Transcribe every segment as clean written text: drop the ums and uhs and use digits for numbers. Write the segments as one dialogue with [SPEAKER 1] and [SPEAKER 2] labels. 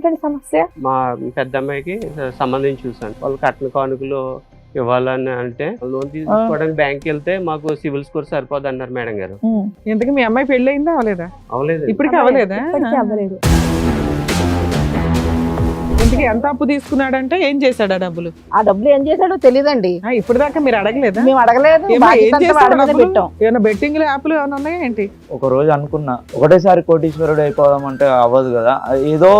[SPEAKER 1] ఏంటండి సమస్య?
[SPEAKER 2] మా పెద్ద అమ్మాయికి సంబంధించి చూసాను. వాళ్ళు కట్న కానుకలు ఇవ్వాలని అంటే లోన్ తీసుకోవడానికి బ్యాంక్ వెళ్తే మాకు సివిల్ స్కోర్ సరిపోదు అన్నారు మేడం గారు.
[SPEAKER 3] ఇంతకీ మీ అమ్మాయి పెళ్లి అయిందా అవలేదా?
[SPEAKER 2] అవలేదు.
[SPEAKER 3] ఇప్పటికీ అవలేదా?
[SPEAKER 1] అవ్వలేదు.
[SPEAKER 3] ఇంతకీ ఎంత అప్పు తీసుకున్నాడంటే ఏం చేశాడు ఆ డబ్బులు?
[SPEAKER 1] ఆ డబ్బులు ఏం చేశాడో తెలియదండి.
[SPEAKER 3] ఇప్పుడు దాకా మీరు అడగలేదా?
[SPEAKER 1] మేము అడగలేదు.
[SPEAKER 3] ఏమైనా బెట్టింగ్ యాప్లు ఏమైనా ఉన్నాయా ఏంటి?
[SPEAKER 4] ఒక రోజు అనుకున్నా ఒకటేసారి కోటీశ్వరుడు అయిపోదాం అంటే అవ్వదు కదా, ఏదో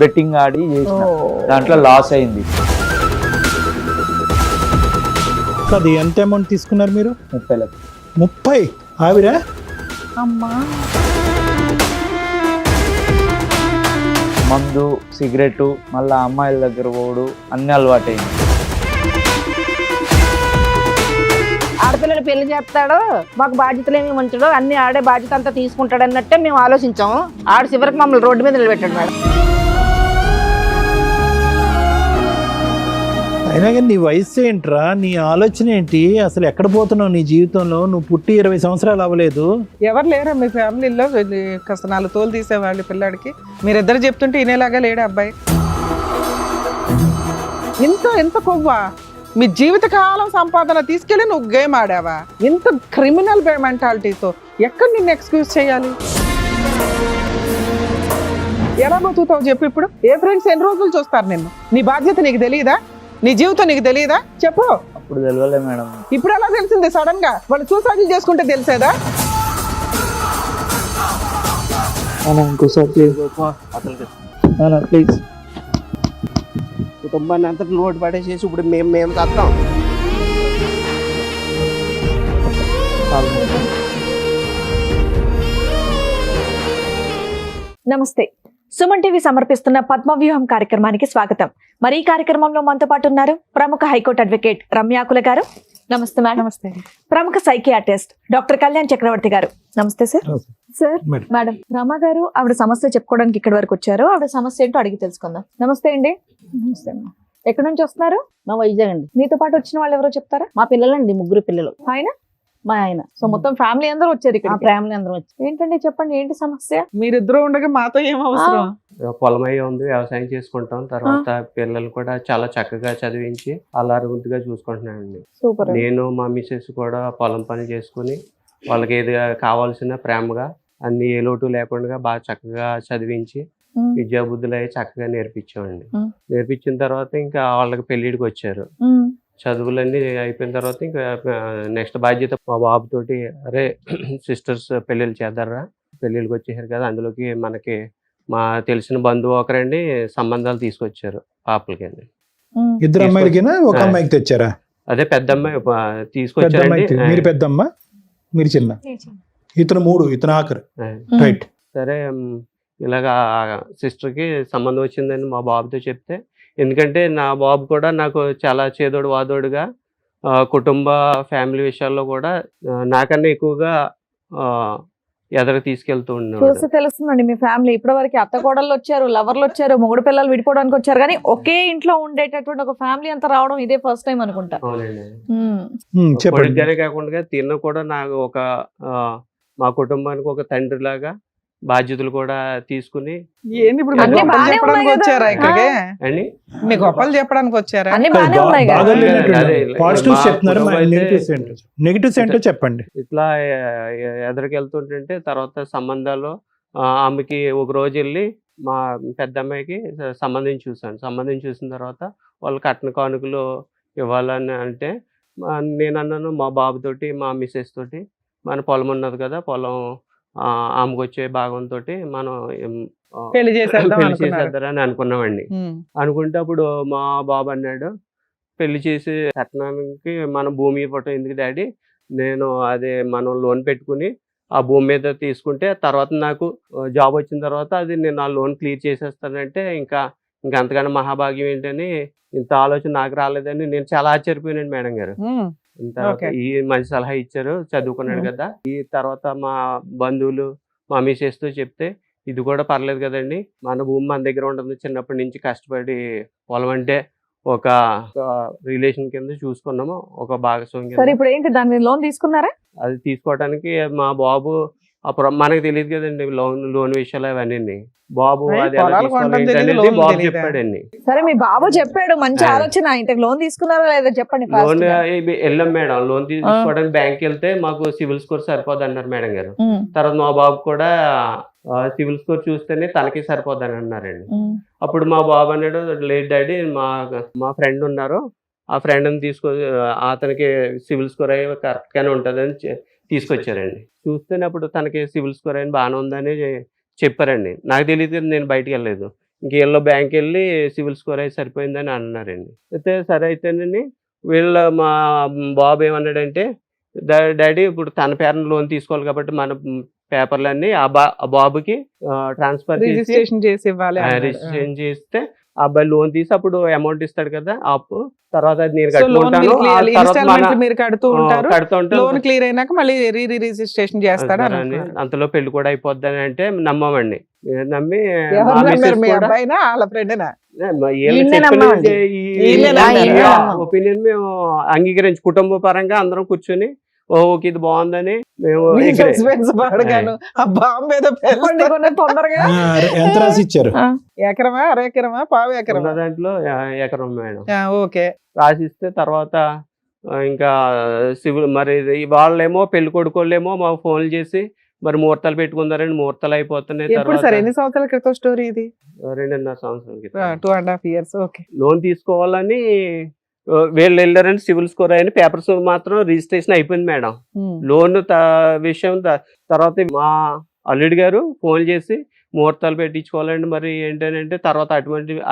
[SPEAKER 4] బెట్టింగ్ ఆడి చేసిన దాంట్లో లాస్ అయింది.
[SPEAKER 5] అది ఎంత అమౌంట్ తీసుకున్నారు మీరు?
[SPEAKER 4] 30 లక్షలు.
[SPEAKER 5] 30? ఆవిడ
[SPEAKER 1] అమ్మా
[SPEAKER 4] మందు, సిగరెట్, మళ్ళా అమ్మాయిల దగ్గర పోడు అన్ని అలవాటైంది.
[SPEAKER 1] ఆడపిల్లలు పెళ్లి చేస్తాడు, మాకు బాధ్యతలు ఏమి ఉంచడు, అన్ని ఆడే బాధ్యత అంతా తీసుకుంటాడు అన్నట్టే మేము ఆలోచించాము. ఆడ చివరికి మమ్మల్ని రోడ్డు మీద నిలబెట్టాడు మేడం.
[SPEAKER 5] అయినా కానీ నీ వయసు ఏంట్రా, నీ ఆలోచన ఏంటి, అసలు ఎక్కడ పోతున్నావు నీ జీవితంలో? నువ్వు పుట్టి 20 సంవత్సరాలు అవ్వలేదు.
[SPEAKER 3] ఎవరు లేరా మీ ఫ్యామిలీలో కాస్త 4 తోలు తీసేవాళ్ళు పిల్లాడికి? మీరిద్దరు చెప్తుంటే ఇనేలాగా లేడు అబ్బాయి. ఎంత కొవ్వా? మీ జీవితకాలం సంపాదన తీసుకెళ్ళి నువ్వు గేమ్ ఆడావా? ఇంత క్రిమినల్ మెంటాలిటీతో ఎక్కడ నిన్ను ఎక్స్క్యూజ్ చేయాలి? ఎలా బతుకుతావు చెప్పు? ఇప్పుడు ఏ ఫ్రెండ్స్ ఎన్ని రోజులు చూస్తారు నిన్ను? నీ బాధ్యత నీకు తెలియదా? నీ జీవితం నీకు తెలియదా? చెప్పు.
[SPEAKER 4] అప్పుడు తెలియలే మేడం.
[SPEAKER 3] ఇప్పుడు ఎలా తెలిసింది సడన్ గా? వాళ్ళు సూసైడ్ చేసుకుంటే తెలిసేదా?
[SPEAKER 4] ఇంకోసారి ప్లీజ్.
[SPEAKER 2] కుటుంబాన్ని అంతా లోటు పడేసేసి ఇప్పుడు మేము తత్తాం.
[SPEAKER 1] నమస్తే. సుమన్ టీవీ సమర్పిస్తున్న పద్మవ్యూహం కార్యక్రమానికి స్వాగతం. మరి ఈ కార్యక్రమంలో మనతో పాటు ఉన్నారు ప్రముఖ హైకోర్టు అడ్వకేట్ రమ్యాకుల గారు. నమస్తే మేడం.
[SPEAKER 3] నమస్తే.
[SPEAKER 1] ప్రముఖ సైకియాట్రిస్ట్ డాక్టర్ కళ్యాణ్ చక్రవర్తి గారు. నమస్తే సార్. సార్ మేడం రమ గారు ఆవిడ సమస్య చెప్పుకోవడానికి ఇక్కడి వరకు వచ్చారు. ఆవిడ సమస్య ఏంటో అడిగి తెలుసుకుందాం. నమస్తే అండి. నమస్తే. ఎక్కడి నుంచి వస్తున్నారు?
[SPEAKER 6] మా వైజాగ్ అండి.
[SPEAKER 1] మీతో పాటు వచ్చిన వాళ్ళు ఎవరో చెప్తారా?
[SPEAKER 6] మా పిల్లలండి, 3 పిల్లలు.
[SPEAKER 1] ఆయన
[SPEAKER 6] మా ఆయన.
[SPEAKER 1] సో మొత్తం ఫ్యామిలీ అందరూ వచ్చారు ఇక్కడ.
[SPEAKER 6] ఫ్యామిలీ అందరూ వచ్చారు.
[SPEAKER 1] ఏంటండి చెప్పండి, ఏంటి సమస్య?
[SPEAKER 3] మీరిద్దరూ ఉండగా మాతో ఏం అవసరం?
[SPEAKER 2] పొలమయ్య ఉంది, వ్యవసాయం చేసుకుంటాం. తర్వాత పిల్లలు కూడా చాలా చక్కగా చదివించి అల్లారుముద్దుగా చూసుకుంటున్నానండి.
[SPEAKER 1] సూపర్.
[SPEAKER 2] నేను మా మిస్సెస్ కూడా పొలం పని చేసుకుని వాళ్ళకి ఏది కావాల్సిన ప్రేమగా అన్ని ఏ లోటు లేకుండా బాగా చక్కగా చదివించి విద్యా బుద్ధులు అవి చక్కగా నేర్పించామండి. నేర్పించిన తర్వాత ఇంకా వాళ్ళకి పెళ్లిడికి వచ్చారు. చదువులన్నీ అయిపోయిన తర్వాత ఇంకా నెక్స్ట్ బాధ్యత మా బాబుతోటి, అరే సిస్టర్స్ పెళ్ళిళ్ళు చేద్దారా, పెళ్ళిళ్ళకి వచ్చేసారు కదా, అందులోకి మనకి మా తెలిసిన బంధువు ఒకరండి సంబంధాలు తీసుకొచ్చారు పాపలకి.
[SPEAKER 5] ఇద్దరు అమ్మాయిలకినా ఒక అమ్మాయికి తెచ్చారా?
[SPEAKER 2] అదే పెద్ద అమ్మాయి తీసుకొచ్చారండి.
[SPEAKER 5] మీరు పెద్దమ్మ, మీరు చిన్న, ఇతను 3, ఇతను ఆఖరు. రైట్.
[SPEAKER 2] సరే ఇలాగా సిస్టర్కి సంబంధం వచ్చిందని మా బాబుతో చెప్తే, ఎందుకంటే నా బాబు కూడా నాకు చాలా చేదోడు వాదోడుగా కుటుంబ ఫ్యామిలీ విషయాల్లో కూడా నాకన్నా ఎక్కువగా ఎదరికి తీసుకెళ్తూ ఉన్నాడు.
[SPEAKER 1] చూసి తెలుస్తుందండి మీ ఫ్యామిలీ. ఇప్పటి వరకు అత్త కోడళ్ళు వచ్చారు, లవర్లు వచ్చారు, మొగుడు పిల్లలు విడిపోవడానికి వచ్చారు, కానీ ఒకే ఇంట్లో ఉండేటటువంటి ఒక ఫ్యామిలీ అంతా రావడం ఇదే ఫస్ట్ టైం అనుకుంటా.
[SPEAKER 2] అవునండి. కొడుకుగానే కాకుండా తిన్న కూడా నాకు ఒక మా కుటుంబానికి ఒక తండ్రి లాగా బాధ్యతలు కూడా తీసుకుని.
[SPEAKER 3] ఏంటి ఇప్పుడు చెప్పడానికి వచ్చారా ఇక్కడికి? మీ గొప్పలు చెప్పడానికి వచ్చారా?
[SPEAKER 5] నెగిటివ్స్ ఏంటో చెప్పండి.
[SPEAKER 2] ఇట్లా ఎదరికి వెళ్తుంటే తర్వాత సంబంధాలు ఆమెకి ఒక రోజు వెళ్ళి మా పెద్ద అమ్మాయికి సంబంధించి చూసాను. సంబంధించి చూసిన తర్వాత వాళ్ళు కట్న కానుకలు ఇవ్వాలని అంటే నేను అన్నాను మా బాబుతోటి, మా మిస్సెస్ తోటి, మన పొలం ఉన్నది కదా, పొలం ఆమెకు వచ్చే భాగంతో మనం
[SPEAKER 3] పెళ్లి
[SPEAKER 2] చేసేద్దారని అనుకున్నామండి. అనుకుంటే అప్పుడు మా బాబు అన్నాడు, పెళ్లి చేసి కట్నానికి మన భూమి ఇవ్వటం ఎందుకు డాడీ, నేను అదే మనం లోన్ పెట్టుకుని ఆ భూమి మీద తీసుకుంటే తర్వాత నాకు జాబ్ వచ్చిన తర్వాత అది నేను ఆ లోన్ క్లియర్ చేసేస్తానంటే ఇంకా అంతకన్నా మహాభాగ్యం ఏంటని, ఇంత ఆలోచన నాకు రాలేదని నేను చాలా ఆశ్చర్యపోయానండి మేడం గారు. ఈ మంచి సలహా ఇచ్చారు, చదువుకున్నాడు కదా. ఈ తర్వాత మా బంధువులు మా మిసెస్ తో చెప్తే, ఇది కూడా పర్లేదు కదండి, మన భూమి మన దగ్గర ఉంటుంది, చిన్నప్పటి నుంచి కష్టపడి పొలం అంటే ఒక రిలేషన్ కింద చూసుకున్నాము, ఒక భాగస్వామి.
[SPEAKER 1] ఇప్పుడు ఏంటి దాని లోన్ తీసుకున్నారా?
[SPEAKER 2] అది తీసుకోవడానికి మా బాబు అప్పుడు మనకు తెలియదు కదండి లోన్ విషయాలు అవన్నీ. బాబు
[SPEAKER 3] అయ్య,
[SPEAKER 2] అది ఎలా
[SPEAKER 3] పొలాలు
[SPEAKER 2] తీసుకోవాలి
[SPEAKER 3] కొనడం
[SPEAKER 2] ఏంటి
[SPEAKER 3] తెలీదు,
[SPEAKER 2] అనేది
[SPEAKER 3] లోన్లు
[SPEAKER 2] బాబు
[SPEAKER 3] తెలీదా?
[SPEAKER 2] చెప్పాడండి.
[SPEAKER 1] సరే మీ బాబు చెప్పాడు, మంచి
[SPEAKER 2] ఆ.
[SPEAKER 1] ఆలోచన. ఇంతకు లోన్ తీసుకున్నారా లేదా చెప్పండి fast
[SPEAKER 2] లోన్
[SPEAKER 1] గా.
[SPEAKER 2] వెళ్ళాం మేడం. లోన్ తీసుకోవడానికి బ్యాంక్ వెళ్తే మాకు సివిల్ స్కోర్ సరిపోదు అన్నారు మేడం గారు. తర్వాత మా బాబు కూడా సివిల్ స్కోర్ చూస్తేనే తనకి సరిపోద్ది అని అన్నారండి. అప్పుడు మా బాబు అన్నాడు, లేదు డాడీ, మా ఫ్రెండ్ ఉన్నారు, ఆ ఫ్రెండ్ని అతనికి సివిల్ స్కోర్ అయ్యి కరెక్ట్ గానే ఉంటుందని తీసుకొచ్చారండి. చూస్తేనే అప్పుడు తనకి సివిల్ స్కోర్ అయిన బాగానే ఉందని చెప్పారండి. నాకు తెలియదు కదా, నేను బయటికి వెళ్ళలేదు. ఇంకేళ్ళో బ్యాంక్ వెళ్ళి సివిల్ స్కోర్ అయి సరిపోయిందని అన్నారండి. అయితే సరే అయితేనండి, మా బాబు ఏమన్నాడంటే, డాడీ ఇప్పుడు తన పేరున లోన్ తీసుకోవాలి కాబట్టి మన పేపర్లన్నీ ఆ బాబుకి ట్రాన్స్ఫర్ చేసి
[SPEAKER 3] రిజిస్ట్రేషన్ చేసి ఇవ్వాలి అన్నాడు.
[SPEAKER 2] రిజిస్ట్రేషన్ చేస్తే ఆ అబ్బాయి లోన్ తీసి అప్పుడు అమౌంట్ ఇస్తాడు కదా అప్పు, తర్వాత అది నేను
[SPEAKER 3] సో లోన్
[SPEAKER 2] కట్టుకుంటాను. ఆ తర్వాత
[SPEAKER 3] ఇన్స్టాల్మెంట్ మీరు కడుతూ ఉంటారు,
[SPEAKER 2] కడుతూ ఉంటాను.
[SPEAKER 3] లోన్ క్లియర్ అయినాక మళ్ళీ రిజిస్ట్రేషన్ చేస్తాడు
[SPEAKER 2] అని
[SPEAKER 3] అన్నారు.
[SPEAKER 2] అంతలో పెళ్లి కూడా అయిపోద్దని అంటే నమ్మామండి. నమ్మి
[SPEAKER 3] ఎవరు
[SPEAKER 2] మా
[SPEAKER 3] నమ్మారు?
[SPEAKER 2] మిస్సెస్
[SPEAKER 3] మీ
[SPEAKER 2] కూడా
[SPEAKER 3] అబ్బాయినా వాళ్ళ ఫ్రెండ్నా?
[SPEAKER 6] ఈయన్నే నమ్మామండి.
[SPEAKER 3] ఈయన్నే నమ్మారు.
[SPEAKER 2] ఒపీనియన్ మేము అంగీకరించి కుటుంబ పరంగా అందరం కూర్చొని ఓకే ఇది బాగుందని మేము
[SPEAKER 3] మీ
[SPEAKER 2] agree.
[SPEAKER 3] suspense పాడగాను. ఆ బాంబు మీద
[SPEAKER 1] చెప్పండి కొన్ని తొందరగా.
[SPEAKER 5] ఎంత రాసి ఇచ్చారు?
[SPEAKER 3] ఎకరమా, అర ఎకరమా, పావు
[SPEAKER 2] ఉన్న
[SPEAKER 3] ఎకరమా?
[SPEAKER 2] దాంట్లో ఎకరం మేడం
[SPEAKER 3] ఓకే.
[SPEAKER 2] రాసిస్తే తర్వాత ఇంకా సివిల్ మరి వాళ్ళేమో పెళ్లి కొడుకోళ్ళేమో మాకు ఫోన్లు చేసి మరి ముహూర్తాలు పెట్టుకున్నారండి. ముహూర్తాలు అయిపోతున్నాయి.
[SPEAKER 3] ఎప్పుడు
[SPEAKER 2] తర్వాత
[SPEAKER 3] సార్, ఎన్ని సంవత్సరాల క్రితం స్టోరీ ఇది?
[SPEAKER 2] 2.5 సంవత్సరాల క్రితం
[SPEAKER 3] 2.5 years. ఓకే.
[SPEAKER 2] లోన్ తీసుకోవాలని వీళ్ళు వెళ్ళారని సివిల్ స్కోర్ అయిన పేపర్స్ మాత్రం రిజిస్ట్రేషన్ అయిపోయింది మేడం. లోన్ విషయం తర్వాత మా అల్లుడి గారు ఫోన్ చేసి ముహూర్తాలు పెట్టించుకోవాలండి మరి ఏంటంటే తర్వాత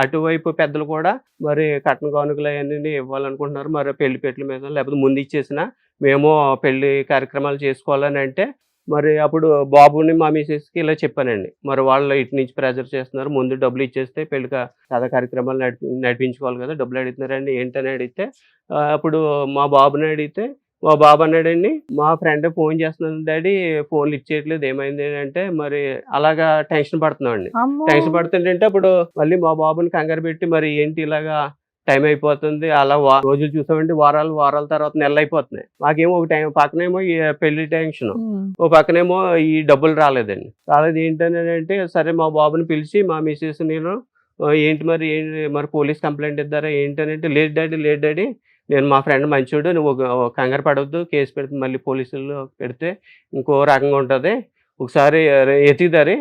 [SPEAKER 2] అటువైపు పెద్దలు కూడా మరి కట్న కానుకలు అవన్నీ ఇవ్వాలనుకుంటున్నారు. మరి పెళ్లి పెట్ల మీద లేకపోతే ముందు ఇచ్చేసిన మేము పెళ్లి కార్యక్రమాలు చేసుకోవాలని అంటే మరి అప్పుడు బాబుని మా మిసెస్కి ఇలా చెప్పానండి. మరి వాళ్ళు ఇటు నుంచి ప్రెజర్ చేస్తున్నారు, ముందు డబ్బులు ఇచ్చేస్తే పెళ్లి కథ కార్యక్రమాలు నడిపించుకోవాలి కదా, డబ్బులు అడుగుతున్నారండి ఏంటని అడిగితే అప్పుడు మా బాబుని అడిగితే మా బాబు అన్నాడండి, మా ఫ్రెండ్ ఫోన్ చేస్తున్నాను డాడీ, ఫోన్లు ఇచ్చేయట్లేదు ఏమైంది అంటే మరి అలాగా టెన్షన్ పడుతున్నామండి. టెన్షన్ పడుతుంటే అప్పుడు మళ్ళీ మా బాబుని కంగారు పెట్టి మరి ఏంటి ఇలాగా టైం అయిపోతుంది, అలా రోజులు చూసామంటే వారాల తర్వాత నెలలు అయిపోతున్నాయి. మాకేమో ఒక టైం పక్కనేమో ఈ పెళ్లి టెన్షన్, ఓ పక్కనేమో ఈ డబ్బులు రాలేదు ఏంటని అంటే సరే మా బాబుని పిలిచి మా మిసెస్ నేను ఏంటి మరి పోలీస్ కంప్లైంట్ ఇద్దారా ఏంటనంటే లేదు డాడీ నేను మా ఫ్రెండ్ మంచోడు, నువ్వు కంగారు పడవద్దు, కేసు పెడితే మళ్ళీ పోలీసులు పెడితే ఇంకో రకంగా ఉంటుంది, ఒకసారి ఎత్తిదారి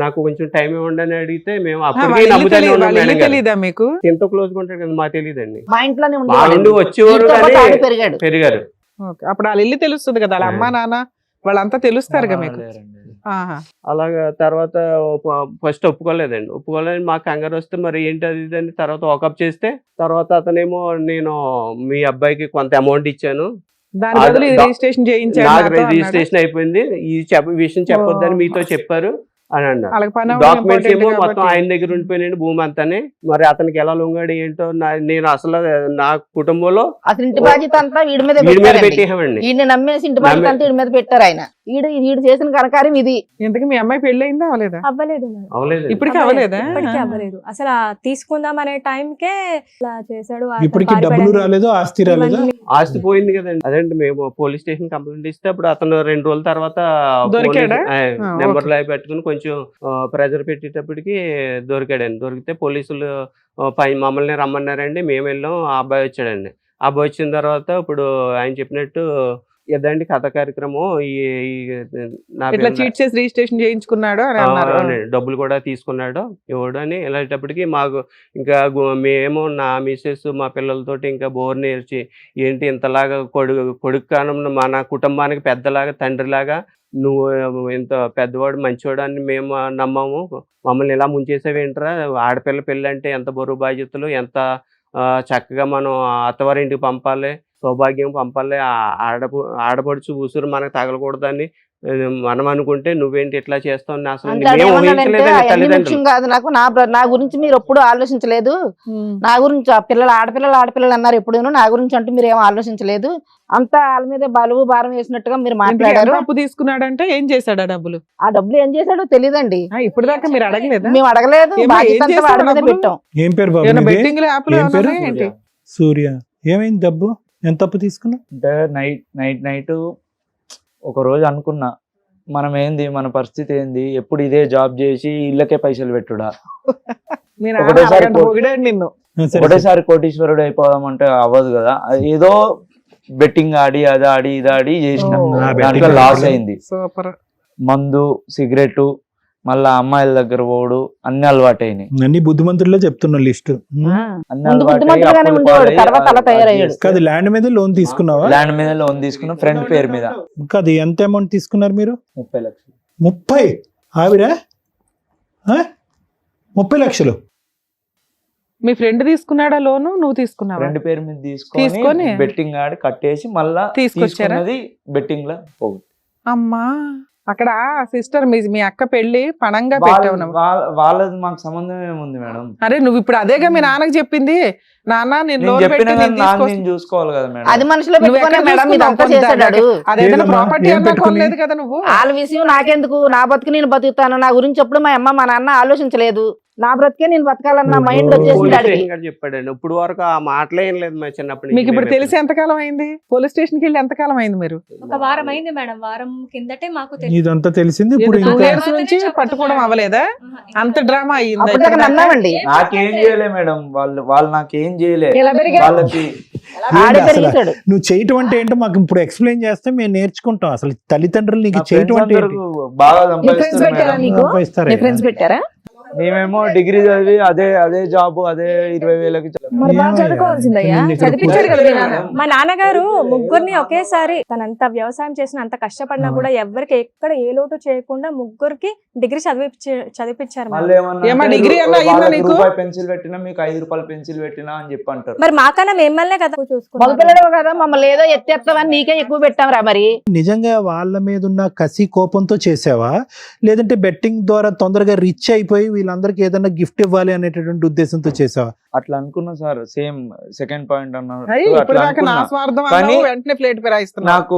[SPEAKER 2] నాకు కొంచెం టైం ఇవ్వండి అని అడిగితే మేము అప్పటికే నమ్ముతానే ఉన్నాం మేడం గారు.
[SPEAKER 3] తెలీదా మీకు?
[SPEAKER 2] ఎంతో క్లోజ్ గా ఉంటాడు కదా, మాకు తెలియదండి.
[SPEAKER 6] మా ఇంట్లోనే
[SPEAKER 2] మా నుండి వచ్చేవారు కానీ
[SPEAKER 6] పెరిగాడు.
[SPEAKER 2] పెరిగారు.
[SPEAKER 3] ఓకే. అప్పుడు వాళ్ళ ఇల్లు తెలుస్తుంది కదా, వాళ్ళ అమ్మా నాన్న వాళ్ళంతా తెలుస్తారుగా మీకు. ఆహా.
[SPEAKER 2] అలాగా తర్వాత ఫస్ట్ ఒప్పుకోలేదండి. మాకు కంగారు వస్తే మరి ఏంటి అది ఇది అని తర్వాత వాకప్ చేస్తే తర్వాత అతనేమో నేను మీ అబ్బాయికి కొంత అమౌంట్ ఇచ్చాను,
[SPEAKER 3] దాని బదులు ఇది రిజిస్ట్రేషన్ చేయించాడు
[SPEAKER 2] నాకు
[SPEAKER 3] నాతో అన్నాడా?
[SPEAKER 2] రిజిస్ట్రేషన్ అయిపోయింది, ఈ విషయం చెప్పొద్దని మీతో చెప్పారు అని అన్నారు.
[SPEAKER 3] వాళ్ళకి పని అవ్వడం
[SPEAKER 2] డాక్యుమెంట్స్
[SPEAKER 3] important
[SPEAKER 2] ఏమో మొత్తం
[SPEAKER 3] కాబట్టి.
[SPEAKER 2] ఆయన దగ్గర ఉండిపోయినాడు భూమి అంతానే. మరి అతనికి ఎలా లొంగాడు ఏంటో నేను అసలు నా కుటుంబంలో
[SPEAKER 6] అసలు ఇంటి బాధ్యత అంతా వీడి మీద
[SPEAKER 2] వీడి మీద
[SPEAKER 6] పెట్టారండి.
[SPEAKER 2] పెట్టేసామండి.
[SPEAKER 6] వీడిని నమ్మేసి ఇంటి బాధ్యత అంతా వీడి మీద పెట్టారు ఆయన. వీడు చేసిన కనకార్యం ఇది.
[SPEAKER 3] ఇంతకీ మీ అమ్మాయి పెళ్లి అయిందా అవలేదా?
[SPEAKER 1] అవ్వలేదు మేడం.
[SPEAKER 2] అవలేదు.
[SPEAKER 3] ఇప్పటికీ అవలేదా?
[SPEAKER 1] ఇప్పటికీ అవ్వలేదు. అసలు ఆ తీసుకుందాం అనే టైంకే ఇలా చేశాడు. ఆ
[SPEAKER 5] ఇప్పటికి
[SPEAKER 1] పారిపోయాడు.
[SPEAKER 5] డబ్బులు రాలేదు, ఆస్తి రాలేదా?
[SPEAKER 1] ఇవన్నీ
[SPEAKER 2] ఆస్తి పోయింది కదండి. అదేంటి మేము పోలీస్ స్టేషన్ కంప్లైంట్ ఇస్తే అప్పుడు అతను 2 రోజుల తర్వాత
[SPEAKER 3] దొరికాడా?
[SPEAKER 2] నెంబర్ లో పెట్టుకుని కొంచెం ప్రెజర్ పెట్టేటప్పటికి దొరికాడండి. దొరికితే పోలీసులు మమ్మల్ని రమ్మన్నారండి. మేము వెళ్ళాం. ఆ అబ్బాయి వచ్చాడండి. ఆ అబ్బాయి వచ్చిన తర్వాత ఇప్పుడు ఆయన చెప్పినట్టు ఏదండి కథ కార్యక్రమం నా
[SPEAKER 3] ఇట్లా చీట్ చేసి రిజిస్ట్రేషన్ చేయించుకున్నాడు అని అన్నారు.
[SPEAKER 2] డబ్బులు కూడా తీసుకున్నాడు ఇవ్వడు అని. వెళ్ళేటప్పటికి మాకు ఇంకా మేము నా మిసెస్ మా పిల్లలతోటి ఇంకా బోర్ నేర్చి ఏంటి ఇంతలాగా కొడుకు కానం మన కుటుంబానికి పెద్దలాగా తండ్రిలాగా నువ్వు ఇంత పెద్దవాడు మంచివాడు అని మేము నమ్మాము, మమ్మల్ని ఇలా ముంచేసేవేంట్రా, ఆడపిల్ల పెళ్ళి అంటే ఎంత బరువు బాధ్యతలు, ఎంత చక్కగా మనం అత్తవారింటికి పంపాలి, సౌభాగ్యం పంపాలి, ఆడపడుచు ఉసురు మనకు తగలకూడదని మనం అనుకుంటే నువ్వేంటి ఇట్లా చేస్తావు అసలు మేము ఊహించలేదండి తల్లిదండ్రులు.
[SPEAKER 6] కాదు నాకు నా గురించి మీరు ఎప్పుడు ఆలోచించలేదు. నా గురించి ఆడపిల్లలు అన్నారు ఎప్పుడు, నా గురించి అంటూ మీరు ఏం ఆలోచించలేదు. అంతా వాళ్ళ మీద బలువు భారం వేసినట్టుగా మీరు మాట్లాడారు.
[SPEAKER 3] అప్పు తీసుకున్నాడంటే ఏం చేశాడు? ఆ డబ్బులు
[SPEAKER 6] ఏం చేశాడో తెలియదండి.
[SPEAKER 3] ఇప్పుడు దాకా మీరు అడగలేదా?
[SPEAKER 6] మేము అడగలేదు,
[SPEAKER 3] ఏం
[SPEAKER 6] బాధ్యత అంతా
[SPEAKER 3] చేశాడు
[SPEAKER 6] వాడి మీద
[SPEAKER 3] డబ్బులు?
[SPEAKER 6] పెట్టాం.
[SPEAKER 5] ఏం పేరు బాబు
[SPEAKER 3] ఏమైనా
[SPEAKER 5] మీది?
[SPEAKER 3] బెట్టింగ్ యాప్లు
[SPEAKER 5] ఏం పేరు?
[SPEAKER 3] ఏంటి?
[SPEAKER 5] సూర్య. ఏమైంది డబ్బు? ఎంత అప్పు తీసుకున్నావు?
[SPEAKER 4] అంటే నైట్ ఒక రోజు అనుకున్నా మనం ఏంది, మన పరిస్థితి ఏంది, ఎప్పుడు ఇదే జాబ్ చేసి ఇళ్ళకే పైసలు పెట్టుడా,
[SPEAKER 3] మీ నాన్న
[SPEAKER 4] ఒకటేసారి
[SPEAKER 3] అరగంట పొగిడాడు నిన్ను.
[SPEAKER 4] ఒకటేసారి కోటీశ్వరుడు అయిపోదాం అంటే అవ్వదు కదా. ఏదో బెట్టింగ్ ఆడి అది ఆడి ఇది ఆడి చేసిన, దాంట్లో లాస్ అయింది.
[SPEAKER 3] సూపర్.
[SPEAKER 4] మందు, సిగరెట్, మళ్ళా అమ్మాయిల దగ్గర పోడు, అన్ని అలవాటు అయినాయి.
[SPEAKER 5] అన్ని బుద్ధిమంతుల్లో చెప్తున్నా లిస్ట్.
[SPEAKER 4] అన్ని
[SPEAKER 6] ముందు
[SPEAKER 4] అలవాటు
[SPEAKER 6] బుద్ధిమంతుడుగానే ఉండేవాడు, తర్వాత అలా తయారయ్యాడు.
[SPEAKER 5] కాదు, ల్యాండ్ మీద లోన్ తీసుకున్నావా?
[SPEAKER 4] ల్యాండ్ మీద లోన్ తీసుకున్నాం, ఫ్రెండ్ పేరు మీద.
[SPEAKER 5] కాదు, ఎంత అమౌంట్ తీసుకున్నారు మీరు?
[SPEAKER 4] 30 లక్షలు.
[SPEAKER 5] 30? ఆవిడ 30 లక్షలు?
[SPEAKER 3] మీ ఫ్రెండ్ తీసుకున్నాడా లోను, నువ్వు తీసుకున్నావా?
[SPEAKER 4] ఫ్రెండ్ పేరు మీద తీసుకొని
[SPEAKER 3] తీసుకొని
[SPEAKER 4] బెట్టింగ్ ఆడి కట్టేసి మళ్ళా
[SPEAKER 3] తీసుకొచ్చారా?
[SPEAKER 4] తీసుకున్నది బెట్టింగ్ లా పోగుతుంది.
[SPEAKER 3] అమ్మా, అక్కడ సిస్టర్ మీ అక్క పెళ్లి పణంగా పెట్టావు నువ్వు.
[SPEAKER 4] వాళ్ళది మాకు సంబంధం ఏముంది మేడం?
[SPEAKER 3] అరే నువ్వు ఇప్పుడు అదేగా మీ నాన్నకి చెప్పింది, నాన్న నేను
[SPEAKER 4] నేను
[SPEAKER 3] లోన్
[SPEAKER 4] చెప్పిన
[SPEAKER 3] పెట్టి
[SPEAKER 4] కానీ
[SPEAKER 3] నేను
[SPEAKER 4] నాన్న
[SPEAKER 3] తీసుకొస్తా.
[SPEAKER 4] నేను చూసుకోవాలి కదా మేడం.
[SPEAKER 6] అది మనసులో
[SPEAKER 3] నువ్వు
[SPEAKER 6] పెట్టుకునే
[SPEAKER 3] ఎక్కడ
[SPEAKER 6] మేడం ఇదంతా
[SPEAKER 3] తీసుకున్నావు?
[SPEAKER 6] చేశాడు.
[SPEAKER 3] అదేదైనా
[SPEAKER 5] లేదమ్మా,
[SPEAKER 3] ప్రాపర్టీ
[SPEAKER 5] ఏం
[SPEAKER 3] అన్నా
[SPEAKER 5] పెట్టుకుని?
[SPEAKER 3] కొనలేదు కదా నువ్వు.
[SPEAKER 6] వాళ్ళ విషయం నాకెందుకు, నా బతుకు నేను బతుకుతాను, నా గురించి ఎప్పుడు మా అమ్మ మా నాన్న ఆలోచించలేదు. నా బ్రతికే నేను బతకాలన్న మైండ్ వచ్చేసింది
[SPEAKER 2] పోలీస్
[SPEAKER 6] అడిగి.
[SPEAKER 2] స్టేషన్ గారు చెప్పాడండి. ఇప్పుడు వరకు ఆ మాటలే ఏం లేదు మా చిన్నప్పటి నుంచి.
[SPEAKER 3] మీకు ఇప్పుడు
[SPEAKER 2] మేము
[SPEAKER 3] తెలిసి ఎంతకాలం అయింది? పోలీస్ స్టేషన్కి వెళ్ళి ఎంతకాలం అయింది మీరు?
[SPEAKER 7] ఒక వారం అయింది మేడం. వారం కిందటే మాకు తెలిసింది.
[SPEAKER 5] ఇదంతా తెలిసింది ఇప్పుడు.
[SPEAKER 3] 2
[SPEAKER 5] ఇంకా
[SPEAKER 3] years నుంచి పట్టుకోవడం అవ్వలేదా? అంత డ్రామా అయ్యింది.
[SPEAKER 6] అప్పటిదాకా నమ్మామండి.
[SPEAKER 4] నాకేం చేయలే మేడం, వాళ్ళు నాకేం చేయలే.
[SPEAKER 1] ఎలా పెరిగారు?
[SPEAKER 4] వాళ్ళకి
[SPEAKER 6] ఆడే
[SPEAKER 5] ఏంటి అసలు?
[SPEAKER 6] పెరిగేశాడు.
[SPEAKER 5] నువ్వు చేయటం అంటే ఏంటో మాకు ఇప్పుడు ఎక్స్ప్లెయిన్ చేస్తే మేము నేర్చుకుంటాం. అసలు తల్లిదండ్రులు నీకు
[SPEAKER 4] నా
[SPEAKER 5] చేయటం
[SPEAKER 4] friends
[SPEAKER 5] అంటే ఏంటి?
[SPEAKER 4] అందరూ బాగా
[SPEAKER 1] ఫ్రెండ్స్
[SPEAKER 4] సంపాదిస్తారు
[SPEAKER 1] పెట్టారా
[SPEAKER 4] మేడం.
[SPEAKER 1] నీకు?
[SPEAKER 5] సంపాదిస్తారా?
[SPEAKER 1] నీ ఫ్రెండ్స్ పెట్టారా?
[SPEAKER 4] మేమేమో డిగ్రీ చదివి అదే జాబ్, అదే 20,000కి
[SPEAKER 1] మరి బాగా
[SPEAKER 5] ఏమయ్యా?
[SPEAKER 1] చదువుకోవాల్సిందయ్యా,
[SPEAKER 5] నేను ఇక్కడ
[SPEAKER 1] చదివించాడు కదా మీ నాన్న.
[SPEAKER 7] మా నాన్నగారు ముగ్గురిని ఒకేసారి తనంత వ్యవసాయం చేసిన అంత కష్టపడినా కూడా ఎవరికి ఎక్కడ ఏ లోటు చేయకుండా ముగ్గురికి డిగ్రీ చదివిపించారు మేడం.
[SPEAKER 4] మళ్ళీ ఏమన్నా
[SPEAKER 3] ఏమ్మా,
[SPEAKER 4] అంటే
[SPEAKER 3] డిగ్రీ అన్నా అయ్యిందా
[SPEAKER 4] వాళ్ళకి
[SPEAKER 3] నీకు?
[SPEAKER 4] రూపాయి పెన్సిల్ పెట్టినా మీకు 5 రూపాయల పెన్సిల్ పెట్టినా అని చెప్పి అంటారు.
[SPEAKER 7] మరి మాకన్నా మిమ్మల్నే కదా చూసుకున్నాం.
[SPEAKER 6] మగపిల్లడు కదా, మమ్మల్ని ఏదో ఎత్తేస్తామని నీకే ఎక్కువ పెట్టాంరా మరి.
[SPEAKER 5] నిజంగా వాళ్ళ మీద ఉన్న కసి కోపంతో చేసావా, లేదంటే బెట్టింగ్ ద్వారా తొందరగా రిచ్ అయిపోయి వీళ్ళందరికీ ఏదైనా గిఫ్ట్ ఇవ్వాలి అనేటటువంటి ఉద్దేశంతో చేసావా?
[SPEAKER 4] అట్లా అనుకున్నా సార్, సేమ్ సెకండ్ పాయింట్ అన్నారు.
[SPEAKER 3] అయ్యి, ఇప్పుడు
[SPEAKER 4] అట్లా
[SPEAKER 3] దాకా నా
[SPEAKER 4] అనుకున్నా.
[SPEAKER 3] స్వార్థం
[SPEAKER 4] కానీ
[SPEAKER 3] అన్నావు, వెంటనే ప్లేట్ పెరాయిస్తున్నా.
[SPEAKER 4] నాకు